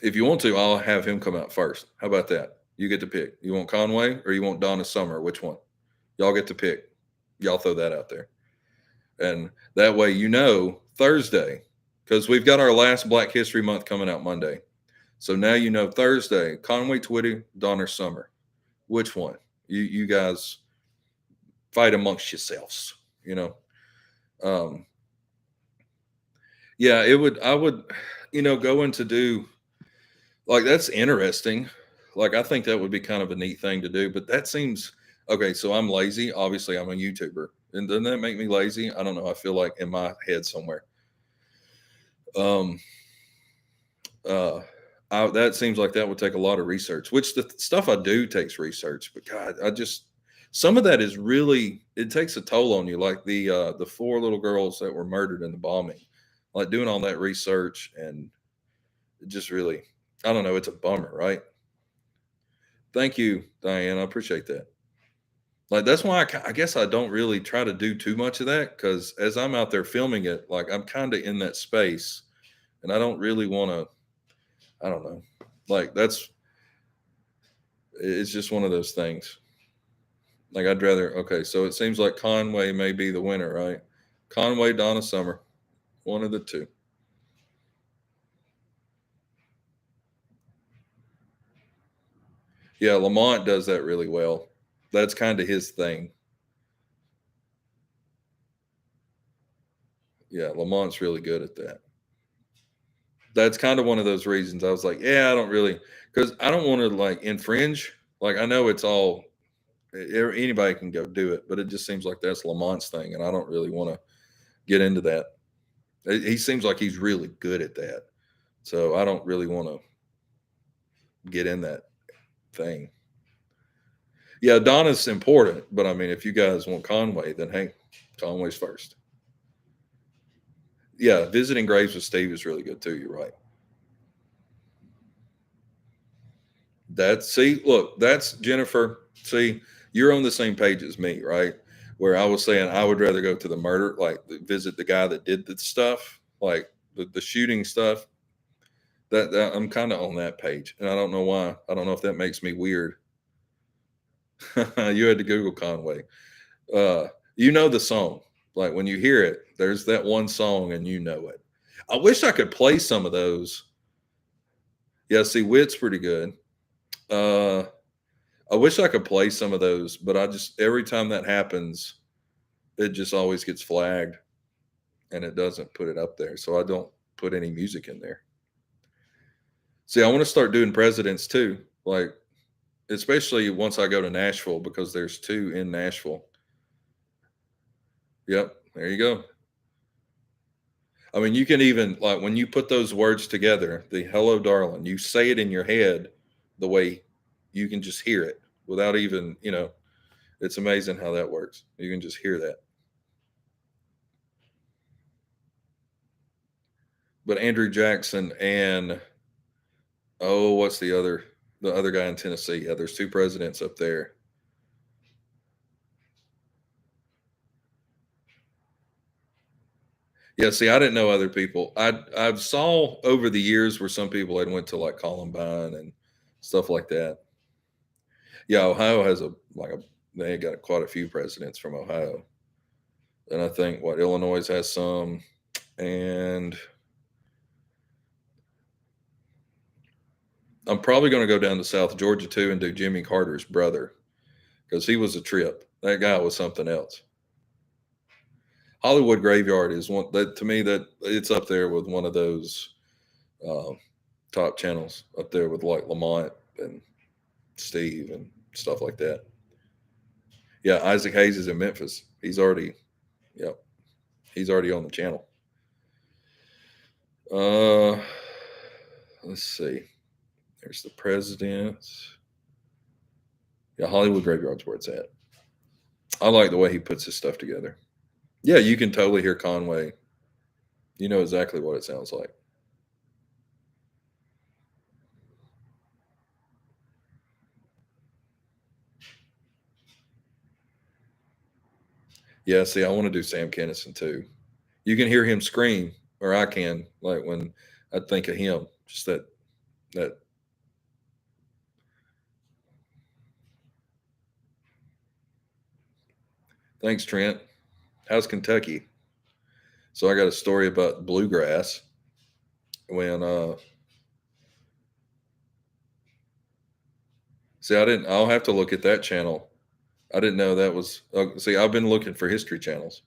if you want to, I'll have him come out first. How about that? You get to pick. You want Conway or you want Donna Summer? Which one? Y'all get to pick. Y'all throw that out there. And that way, Thursday, because we've got our last Black History Month coming out Monday. So now Thursday, Conway Twitty, Donna Summer. Which one? You guys fight amongst yourselves, you know. Um, yeah, I would, go into do like that's interesting. Like I think that would be kind of a neat thing to do, but that seems okay. So I'm lazy. Obviously, I'm a YouTuber, and doesn't that make me lazy? I don't know. I feel like in my head somewhere. Um, uh, that seems like that would take a lot of research, which the stuff I do takes research. But God, I just some of that is really it takes a toll on you. Like the four little girls that were murdered in the bombing, like doing all that research and it just really, I don't know. It's a bummer, right? Thank you, Diane. I appreciate that. Like that's why I guess I don't really try to do too much of that because as I'm out there filming it, like I'm kind of in that space, and I don't really want to. I don't know. Like that's it's just one of those things. Like I'd rather. Okay, so it seems like Conway may be the winner, right? Conway, Donna Summer, one of the two. Yeah, Lamont does that really well. That's kind of his thing. Yeah, Lamont's really good at that. That's kind of one of those reasons I was like, yeah, I don't really, because I don't want to like infringe. Like I know it's all anybody can go do it, but it just seems like that's Lamont's thing, and I don't really want to get into that. He seems like he's really good at that, so I don't really want to get in that thing. Yeah, Donna's important, but I mean, if you guys want Conway, then hey, Conway's first. Yeah, visiting graves with Steve is really good too. You're right. Look, that's Jennifer. See, you're on the same page as me, right? Where I was saying I would rather go to the murder, like visit the guy that did the stuff, like the shooting stuff. That I'm kind of on that page, and I don't know why. I don't know if that makes me weird. You had to Google Conway. Uh, you know the song, like when you hear it, there's that one song, and you know it. I wish I could play some of those. Yeah, see, Wit's pretty good. Uh, I wish I could play some of those, but I just every time that happens, it just always gets flagged and it doesn't put it up there. So I don't put any music in there. See, I want to start doing presidents too, like especially once I go to Nashville because there's two in Nashville. Yep, there you go. I mean, you can even like when you put those words together, the hello darling, you say it in your head the way you can just hear it without even, it's amazing how that works. You can just hear that. But Andrew Jackson and oh, what's the other guy in Tennessee? Yeah, there's two presidents up there. Yeah, see, I didn't know other people. I've saw over the years where some people had went to like Columbine and stuff like that. Yeah, Ohio has they got quite a few presidents from Ohio, and I think what Illinois has some, and I'm probably going to go down to South Georgia too and do Jimmy Carter's brother because he was a trip. That guy was something else. Hollywood Graveyard is one that to me that it's up there with one of those. Uh, top channels up there with like Lamont and Steve and stuff like that. Yeah, Isaac Hayes is in Memphis. Yep, he's already on the channel. Uh, let's see. There's the president. Yeah, Hollywood Graveyard's where it's at. I like the way he puts his stuff together. Yeah, you can totally hear Conway. You know exactly what it sounds like. Yeah, see, I want to do Sam Kinison too. You can hear him scream, or I can, like when I think of him. Just that. Thanks, Trent. How's Kentucky? So I got a story about bluegrass. When see, I didn't. I'll have to look at that channel. I didn't know that was. See, I've been looking for history channels.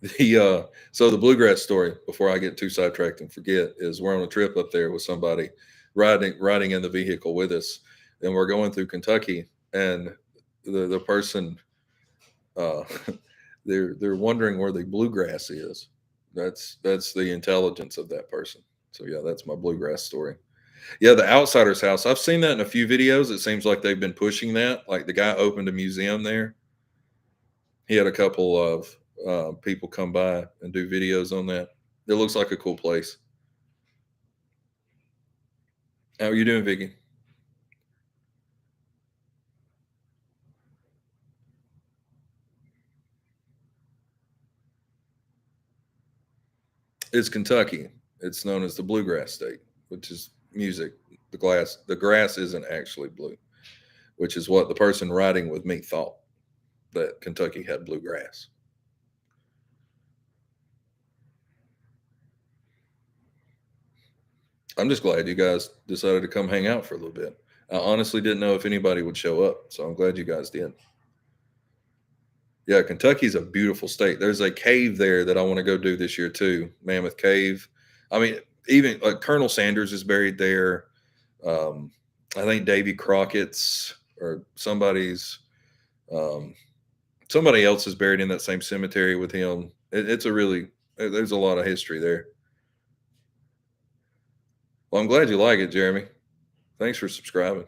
So the bluegrass story, before I get too sidetracked and forget, is we're on a trip up there with somebody riding in the vehicle with us, and we're going through Kentucky, and the person uh, they're wondering where the bluegrass is. That's the intelligence of that person. So yeah, that's my bluegrass story. Yeah, the Outsider's House. I've seen that in a few videos. It seems like they've been pushing that. Like the guy opened a museum there. He had a couple of people come by and do videos on that. It looks like a cool place. How are you doing, Vicky? It's Kentucky. It's known as the Bluegrass State, which is music. The grass isn't actually blue, which is what the person riding with me thought, that Kentucky had bluegrass. I'm just glad you guys decided to come hang out for a little bit. I honestly didn't know if anybody would show up, so I'm glad you guys did. Yeah, Kentucky's a beautiful state. There's a cave there that I want to go do this year too, Mammoth Cave. I mean, even like Colonel Sanders is buried there. Um, I think Davy Crockett's or um, somebody else is buried in that same cemetery with him. It's a really there's a lot of history there. Well, I'm glad you like it, Jeremy. Thanks for subscribing.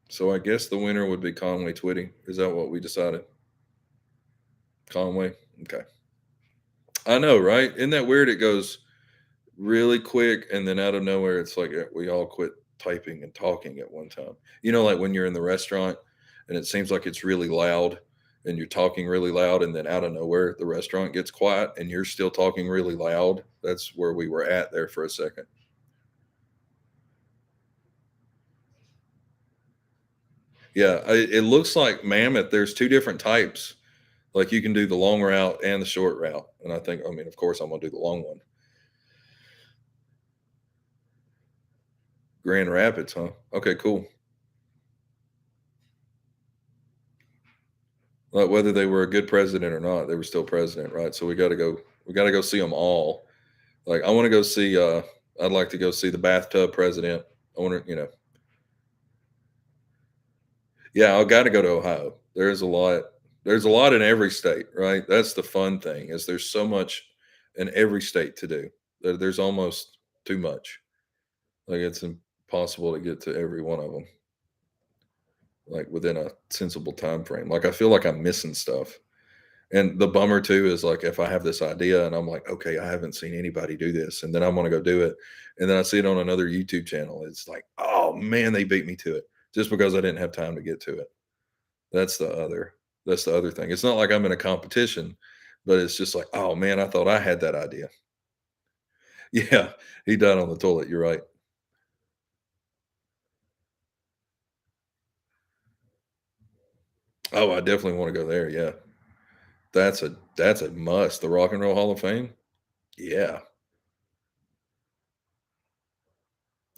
So I guess the winner would be Conway Twitty. Is that what we decided? Conway. Okay. I know, right? Isn't that weird? It goes really quick, and then out of nowhere, it's like we all quit typing and talking at one time. You know, like when you're in the restaurant and it seems like it's really loud and you're talking really loud, and then out of nowhere, the restaurant gets quiet and you're still talking really loud. That's where we were at there for a second. Yeah, it looks like Mammoth. There's two different types. Like you can do the long route and the short route. And I mean, of course, I'm going to do the long one. Grand Rapids, huh? Okay, cool. Like whether they were a good president or not, they were still president, right? So we got to go. We got to go see them all. Like I want to go see. I'd like to go see the bathtub president. I want to, yeah, I got to go to Ohio. There's a lot. There's a lot in every state, right? That's the fun thing is there's so much in every state to do. There's almost too much. Like it's impossible to get to every one of them, like within a sensible time frame. Like I feel like I'm missing stuff. And the bummer too is like if I have this idea and I'm like, okay, I haven't seen anybody do this, and then I'm gonna go do it, and then I see it on another YouTube channel. It's like, oh man, they beat me to it just because I didn't have time to get to it. That's the other that's the other thing. It's not like I'm in a competition, but it's just like, oh man, I thought I had that idea. Yeah, he died on the toilet. You're right. Oh, I definitely want to go there. Yeah, that's a must. The Rock and Roll Hall of Fame. Yeah.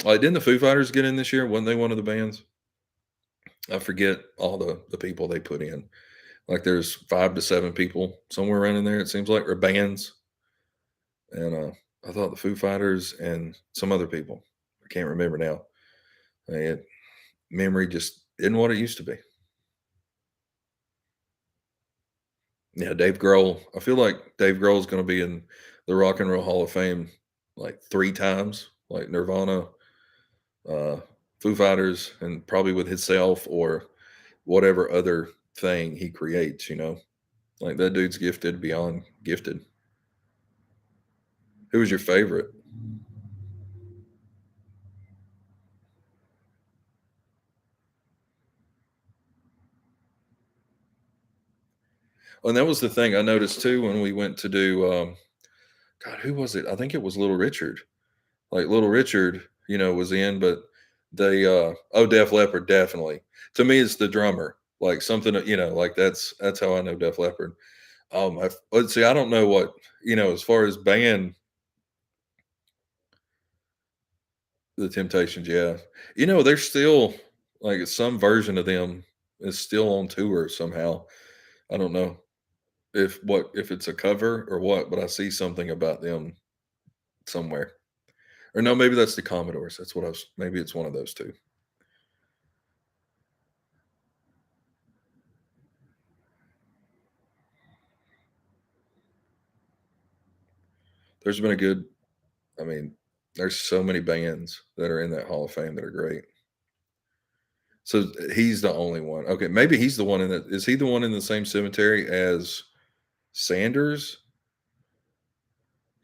Like, didn't the Foo Fighters get in this year? Wasn't they one of the bands? I forget all the people they put in. Like, there's 5 to 7 people somewhere around in there, it seems like, or bands, and, I thought the Foo Fighters and some other people. I can't remember now. And memory just isn't what it used to be. Yeah, Dave Grohl. I feel like Dave Grohl is gonna be in the Rock and Roll Hall of Fame, like, 3 times, like Nirvana, uh, Foo Fighters, and probably with himself or whatever other thing he creates, you know? Like, that dude's gifted beyond gifted. Who was your favorite? Oh, and that was the thing I noticed too when we went to do, God, who was it? I think it was Little Richard. Like, Little Richard, was in, but they, Def Leppard, definitely. To me, it's the drummer. Like, something that, like, that's how I know Def Leppard. Let's see, I don't know what, as far as band, The Temptations, yeah. They're still, like, some version of them is still on tour somehow. I don't know if it's a cover or what, but I see something about them somewhere. Or no, maybe that's the Commodores. That's what I was, maybe it's one of those 2. There's been a good, I mean, there's so many bands that are in that Hall of Fame that are great. So he's the only one. Okay, maybe he's the one in that. Is he the one in the same cemetery as Sanders?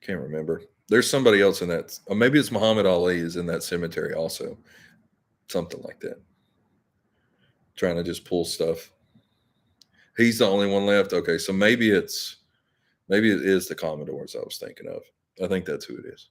Can't remember. There's somebody else in that. Or maybe it's Muhammad Ali is in that cemetery also. Something like that. Trying to just pull stuff. He's the only one left. Okay, so maybe it is the Commodores I was thinking of. I think that's who it is.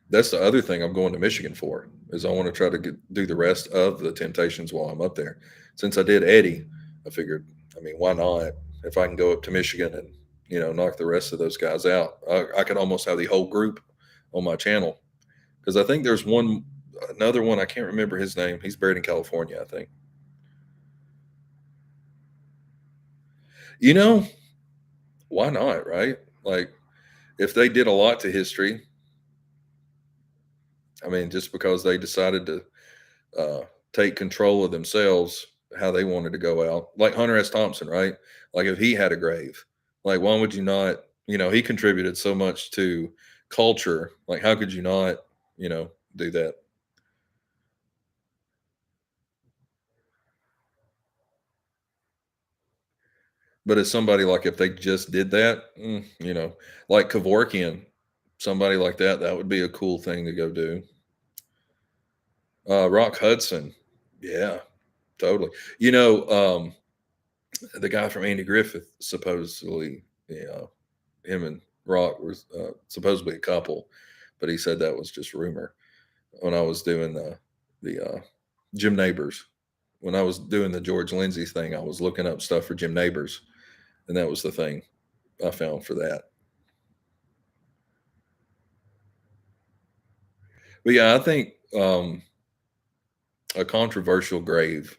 That's the other thing I'm going to Michigan for, is I want to try to do the rest of the Temptations while I'm up there. Since I did Eddie, I figured, I mean, why not? If I can go up to Michigan and knock the rest of those guys out, I could almost have the whole group on my channel. Because I think there's another one. I can't remember his name. He's buried in California, I think. You know, why not? Right? Like, if they did a lot to history, I mean, just because they decided to uh, take control of themselves, how they wanted to go out. Like Hunter S. Thompson, right? Like, if he had a grave, like, why would you not? He contributed so much to culture. Like, how could you not, do that? But as somebody, like, if they just did that, like Kevorkian, somebody like that, that would be a cool thing to go do. Rock Hudson, yeah, totally. The guy from Andy Griffith, supposedly, him and Rock were supposed to be a couple, but he said that was just rumor. When I was doing the Jim Neighbors, when I was doing the George Lindsay thing, I was looking up stuff for Jim Neighbors, and that was the thing I found for that. But yeah, I think a controversial grave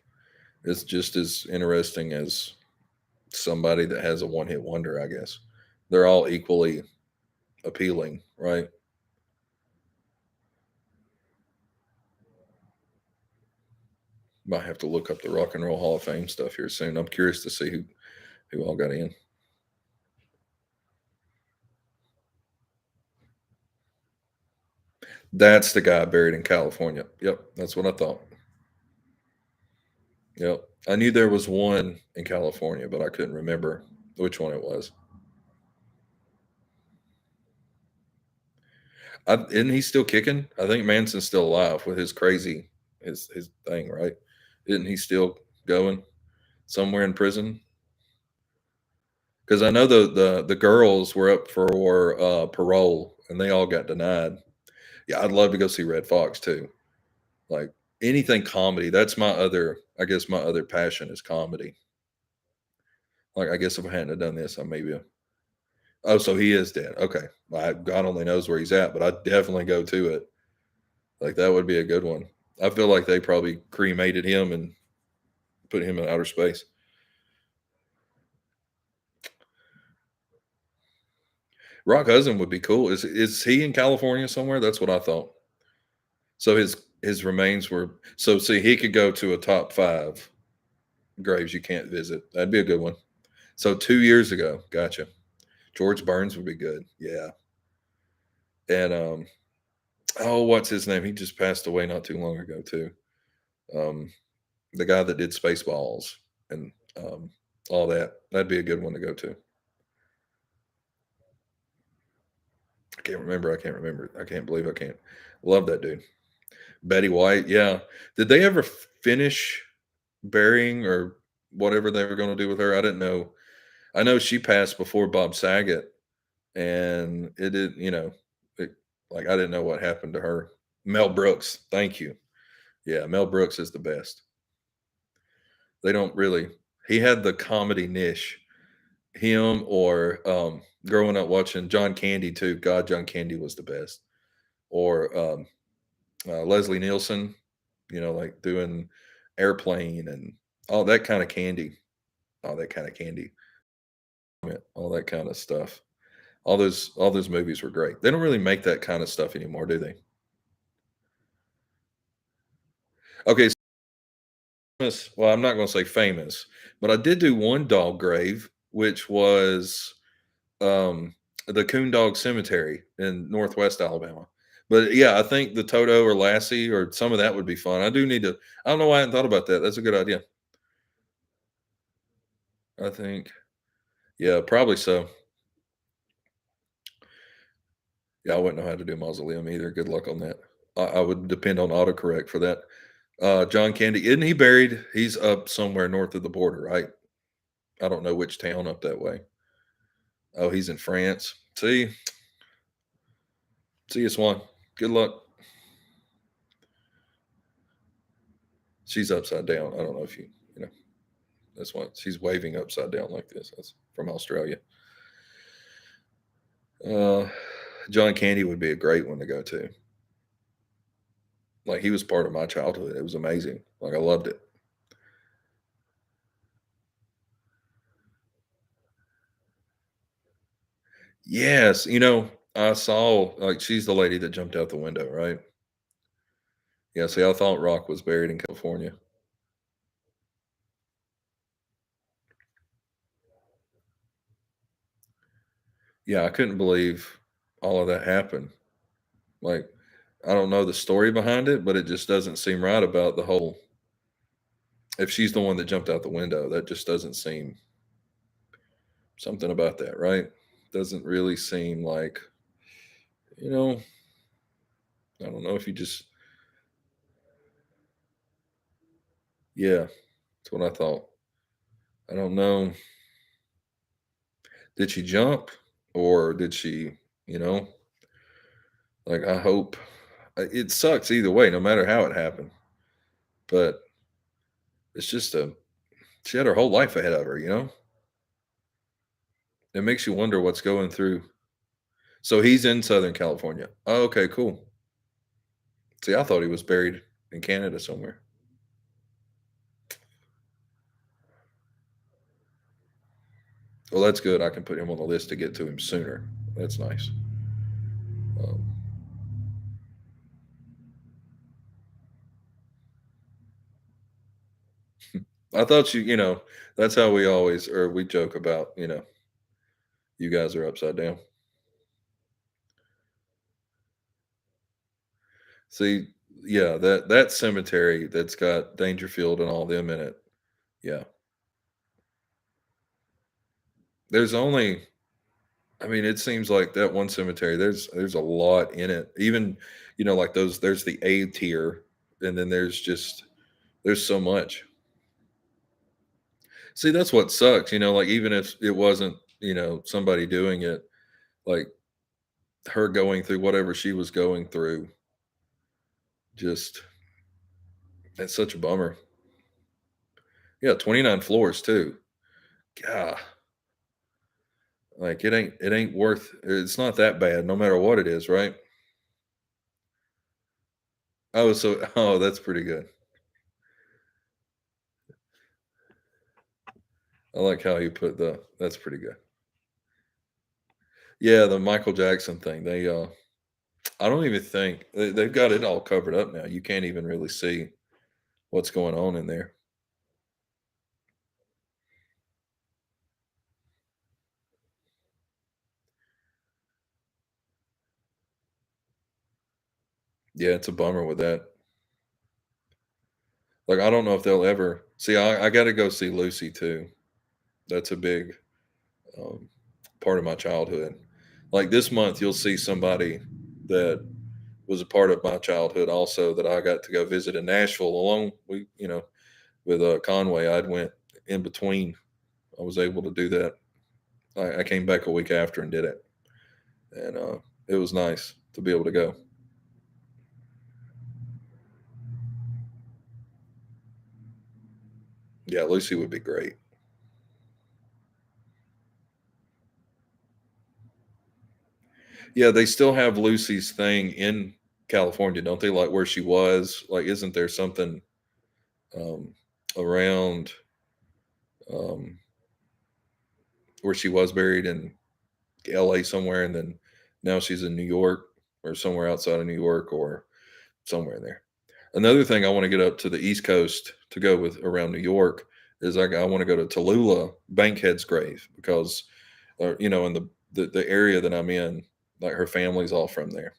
is just as interesting as somebody that has a one hit wonder. I guess they're all equally appealing, right? Might have to look up the Rock and Roll Hall of Fame stuff here soon. I'm curious to see who all got in. That's the guy buried in California. Yep, that's what I thought. Yep, I knew there was one in California, but I couldn't remember which one it was. Isn't he still kicking? I think Manson's still alive with his crazy his thing, right? Isn't he still going somewhere in prison? Because I know the girls were up for parole and they all got denied. Yeah, I'd love to go see Red Fox too. Like, Anything comedy. That's my other, I guess my other passion is comedy. Like, I guess if I hadn't have done this, I maybe. Oh, so he is dead. Okay. God only knows where he's at, but I'd definitely go to it. Like, that would be a good one. I feel like they probably cremated him and put him in outer space. Rock Hudson would be cool. Is he in California somewhere? That's what I thought. So his remains were, so see, he could go to a top 5 graves you can't visit. That'd be a good one. So 2 years ago, gotcha. George Burns would be good. Yeah. And oh, what's his name? He just passed away not too long ago too. Um, the guy that did Spaceballs and all that. That'd be a good one to go to. I can't remember. I can't remember. I can't believe I can't. Love that dude. Betty White. Yeah. Did they ever finish burying or whatever they were going to do with her? I didn't know. I know she passed before Bob Saget, and it did. It, like I didn't know what happened to her. Mel Brooks. Thank you. Yeah, Mel Brooks is the best. They don't really. He had the comedy niche. Him or growing up watching John Candy too. God, John Candy was the best. Or Leslie Nielsen. Like doing Airplane and all that kind of candy. All that kind of candy. All that kind of stuff. All those movies were great. They don't really make that kind of stuff anymore, do they? Okay, famous. Well, I'm not going to say famous, but I did do one dog grave, which was um, the Coon Dog Cemetery in Northwest Alabama. But yeah, I think the Toto or Lassie or some of that would be fun. I do need to. I don't know why I hadn't thought about that. That's a good idea. I think. Yeah, probably so. Yeah, I wouldn't know how to do mausoleum either. Good luck on that. I would depend on autocorrect for that. John Candy, isn't he buried? He's up somewhere north of the border, right? I don't know which town up that way. Oh, he's in France. See you, Swan. Good luck. She's upside down. I don't know if you know. That's why she's waving upside down like this. That's from Australia. Uh, John Candy would be a great one to go to. Like he was part of my childhood. It was amazing. Like I loved it. Yes, I saw like she's the lady that jumped out the window, right? Yeah. See, I thought Rock was buried in California. Yeah, I couldn't believe all of that happened. Like, I don't know the story behind it, but it just doesn't seem right about the whole. If she's the one that jumped out the window, that just doesn't seem something about that, right? Doesn't really seem like, you know, I don't know if you just, yeah, that's what I thought. I don't know. Did she jump or did she, you know, like I hope it sucks either way, no matter how it happened. But it's just she had her whole life ahead of her. It makes you wonder what's going through. So he's in Southern California. Oh, okay, cool. See, I thought he was buried in Canada somewhere. Well, that's good. I can put him on the list to get to him sooner. That's nice. Um, I thought that's how we always, or we joke about, you guys are upside down. See, yeah, that cemetery that's got Dangerfield and all them in it. Yeah. There's only, I mean, it seems like that one cemetery, there's a lot in it. Even, like those, there's the A tier, and then there's so much. See, that's what sucks, like even if it wasn't, somebody doing it, like her going through whatever she was going through, just It's such a bummer. Yeah, 29 floors too. God, like it ain't worth it's not that bad no matter what it is, right? Oh, so oh, that's pretty good. I like how you put the that's pretty good. Yeah, the Michael Jackson thing. I don't even think they've got it all covered up now. You can't even really see what's going on in there. Yeah, it's a bummer with that. Like, I don't know if they'll ever see. I got to go see Lucy too. That's a big um, part of my childhood. Like this month, you'll see somebody that was a part of my childhood also that I got to go visit in Nashville along with Conway. I'd went in between. I was able to do that. I came back a week after and did it, and it was nice to be able to go. Yeah, Lucy would be great. Yeah, they still have Lucy's thing in California, don't they? Like where she was. Like, isn't there something um, around um, where she was buried in LA somewhere, and then now she's in New York or somewhere outside of New York or somewhere in there. Another thing I want to get up to the East Coast to go with around New York is I want to go to Tallulah Bankhead's grave because, in the area that I'm in, like her family's all from there.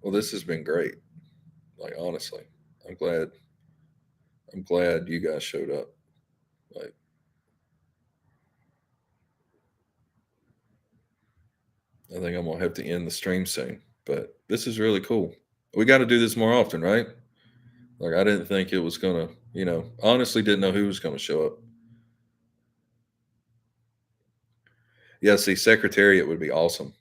Well, this has been great. Like honestly, I'm glad. I'm glad you guys showed up. Like I think I'm gonna have to end the stream soon, but this is really cool. We got to do this more often, right? Like I didn't think it was gonna. Honestly, didn't know who was gonna show up. Yeah, see, Secretariat would be awesome.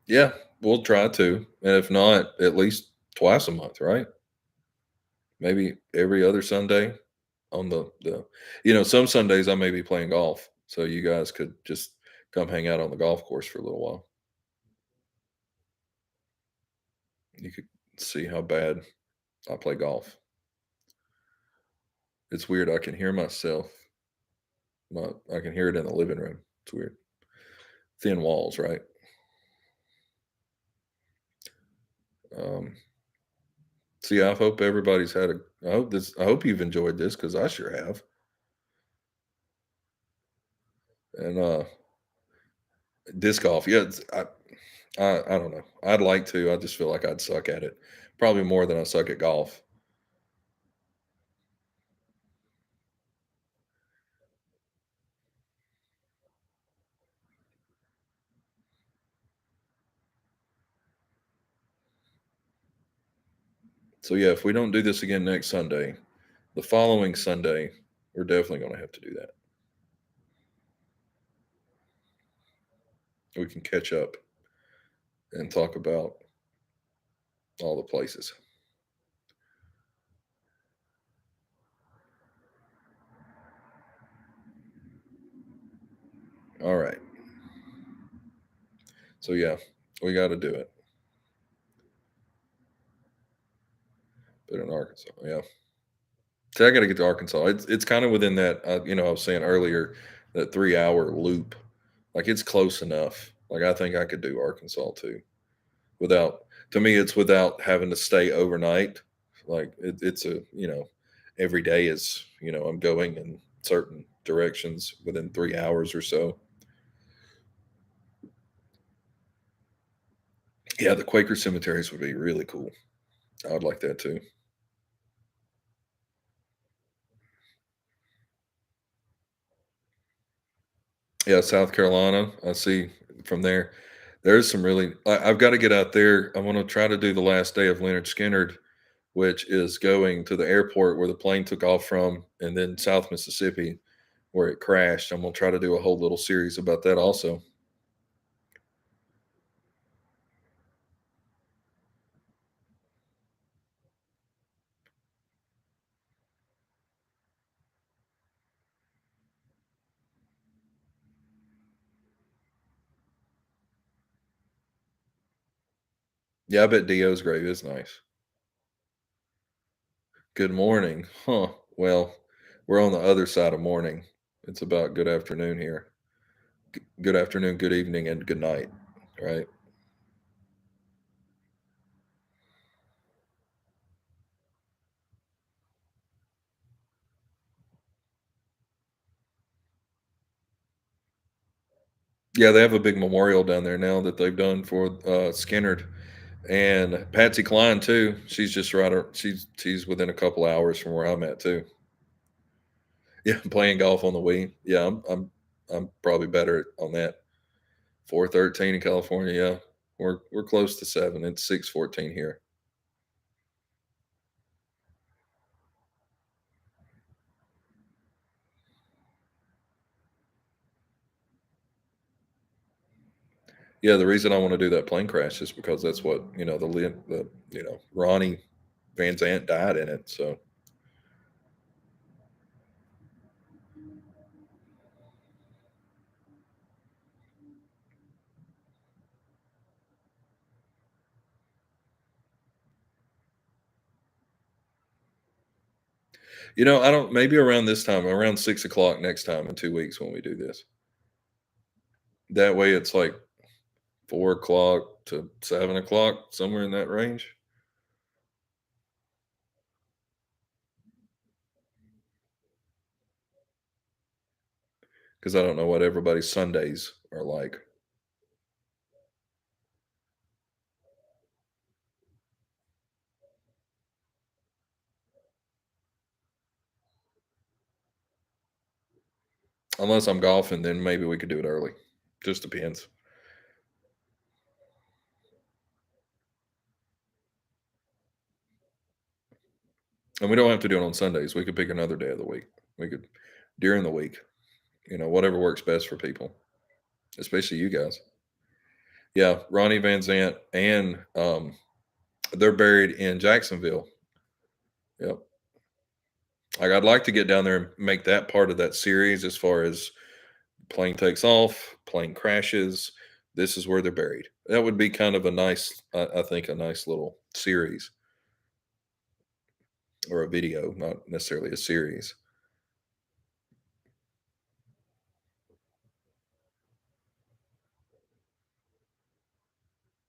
Yeah, we'll try to, and if not, at least twice a month, right? Maybe every other Sunday on some Sundays I may be playing golf, so you guys could just come hang out on the golf course for a little while. You could see how bad I play golf. It's weird. I can hear myself. I can hear it in the living room. It's weird. Thin walls, right? Um, See, I hope everybody's had a. I hope this. I hope you've enjoyed this because I sure have. And disc golf, yeah, I don't know. I'd like to. I just feel like I'd suck at it, probably more than I suck at golf. So yeah, if we don't do this again next Sunday, the following Sunday, we're definitely going to have to do that. We can catch up and talk about all the places. All right. So yeah, we got to do it. But in Arkansas, yeah. See, I got to get to Arkansas. It's kind of within that. I was saying earlier that 3 hour loop. Like it's close enough. Like I think I could do Arkansas too. Without To me, it's without having to stay overnight. Like it's every day is I'm going in certain directions within 3 hours or so. Yeah, the Quaker cemeteries would be really cool. I would like that too. Yeah, South Carolina. I see from there. There's some really. I've got to get out there. I want to try to do the last day of Leonard Skinner, which is going to the airport where the plane took off from, and then South Mississippi where it crashed. I'm gonna try to do a whole little series about that also. Yeah, I bet Dio's grave is nice. Good morning. Huh. Well, we're on the other side of morning. It's about good afternoon here. Good afternoon, good evening, and good night. Right? Yeah, they have a big memorial down there now that they've done for Skinnerd and Patsy Cline too. She's just she's within a couple hours from where I'm at too. Yeah, playing golf on the Wii. Yeah, I'm probably better on that. 413 in California. Yeah, we're close to seven. It's 614 here. Yeah, the reason I want to do that plane crash is because that's what the Ronnie Van Zant died in it. So I don't. Maybe around this time, around 6 o'clock next time in 2 weeks when we do this. That way, it's like 4 o'clock to 7 o'clock, somewhere in that range. Because I don't know what everybody's Sundays are like. Unless I'm golfing, then maybe we could do it early. Just depends. And we don't have to do it on Sundays. We could pick another day of the week. We could during the week. Whatever works best for people, especially you guys. Yeah, Ronnie Van Zant, and they're buried in Jacksonville. Yep. Like I'd like to get down there and make that part of that series as far as plane takes off, plane crashes. This is where they're buried. That would be kind of a nice, I think, a nice little series or a video, not necessarily a series.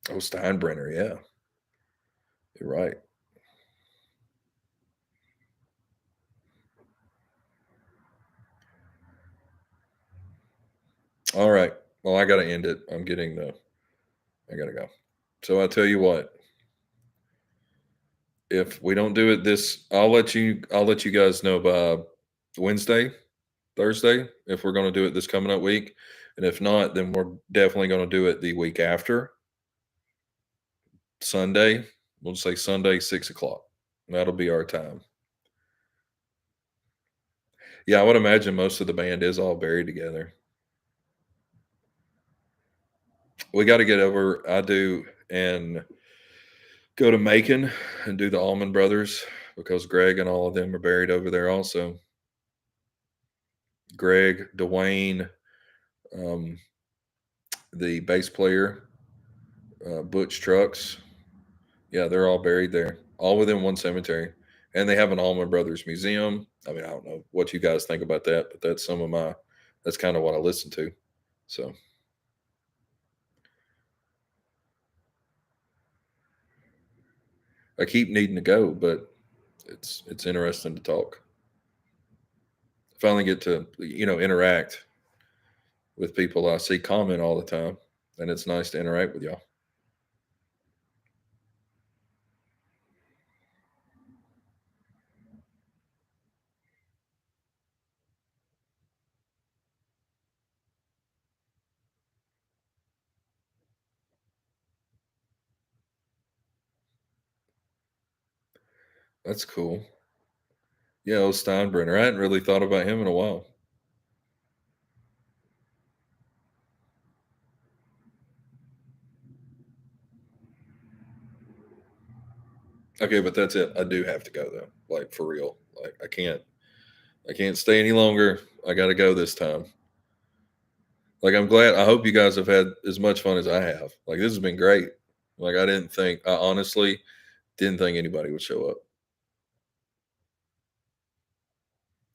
Oh, Steinbrenner, yeah, you're right. All right. Well, I got to end it. I got to go. So I tell you what, if we don't do it this, I'll let you guys know by Wednesday, Thursday, if we're going to do it this coming up week. And if not, then we're definitely going to do it the week after Sunday. We'll say Sunday, 6 o'clock. That'll be our time. Yeah, I would imagine most of the band is all buried together. We got to get over. I do and go to Macon and do the Allman Brothers because Greg and all of them are buried over there also. Greg, Dwayne, um, the bass player, Butch Trucks. Yeah, they're all buried there, all within one cemetery. And they have an Allman Brothers museum. I mean, I don't know what you guys think about that, but that's kind of what I listen to. So I keep needing to go, but it's interesting to talk. finally get to, interact with people I see comment all the time, and it's nice to interact with y'all. That's cool. Yeah, old Steinbrenner. I hadn't really thought about him in a while. Okay, but that's it. I do have to go though. Like for real. Like I can't stay any longer. I gotta go this time. Like I'm glad I hope you guys have had as much fun as I have. Like this has been great. Like I honestly didn't think anybody would show up.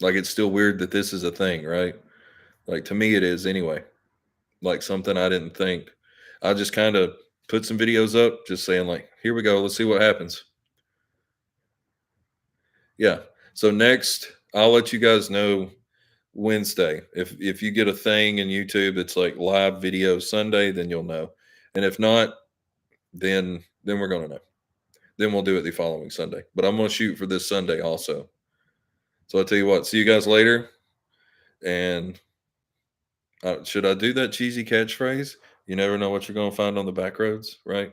Like it's still weird that this is a thing, right? Like to me it is anyway. Like something I didn't think. I just kind of put some videos up just saying like, here we go, let's see what happens. Yeah. So next I'll let you guys know Wednesday. If you get a thing in YouTube it's like live video Sunday, then you'll know. And if not, then we're gonna know. Then we'll do it the following Sunday. But I'm gonna shoot for this Sunday also. So I'll tell you what, see you guys later. And should I do that cheesy catchphrase? You never know what you're gonna find on the back roads, right?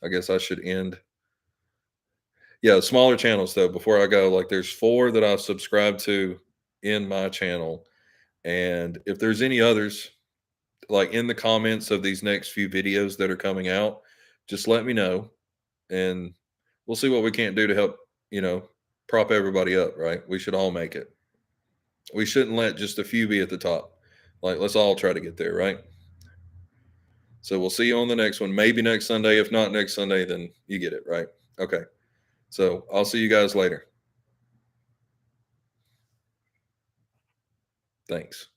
I guess I should end. Yeah, smaller channels though, before I go, like there's 4 that I've subscribed to in my channel. And if there's any others, like in the comments of these next few videos that are coming out, just let me know and we'll see what we can't do to help, you know, prop everybody up, right? We should all make it. We shouldn't let just a few be at the top. Like let's all try to get there, right? So we'll see you on the next one. Maybe next Sunday. If not next Sunday, then you get it, right? Okay. So I'll see you guys later. Thanks.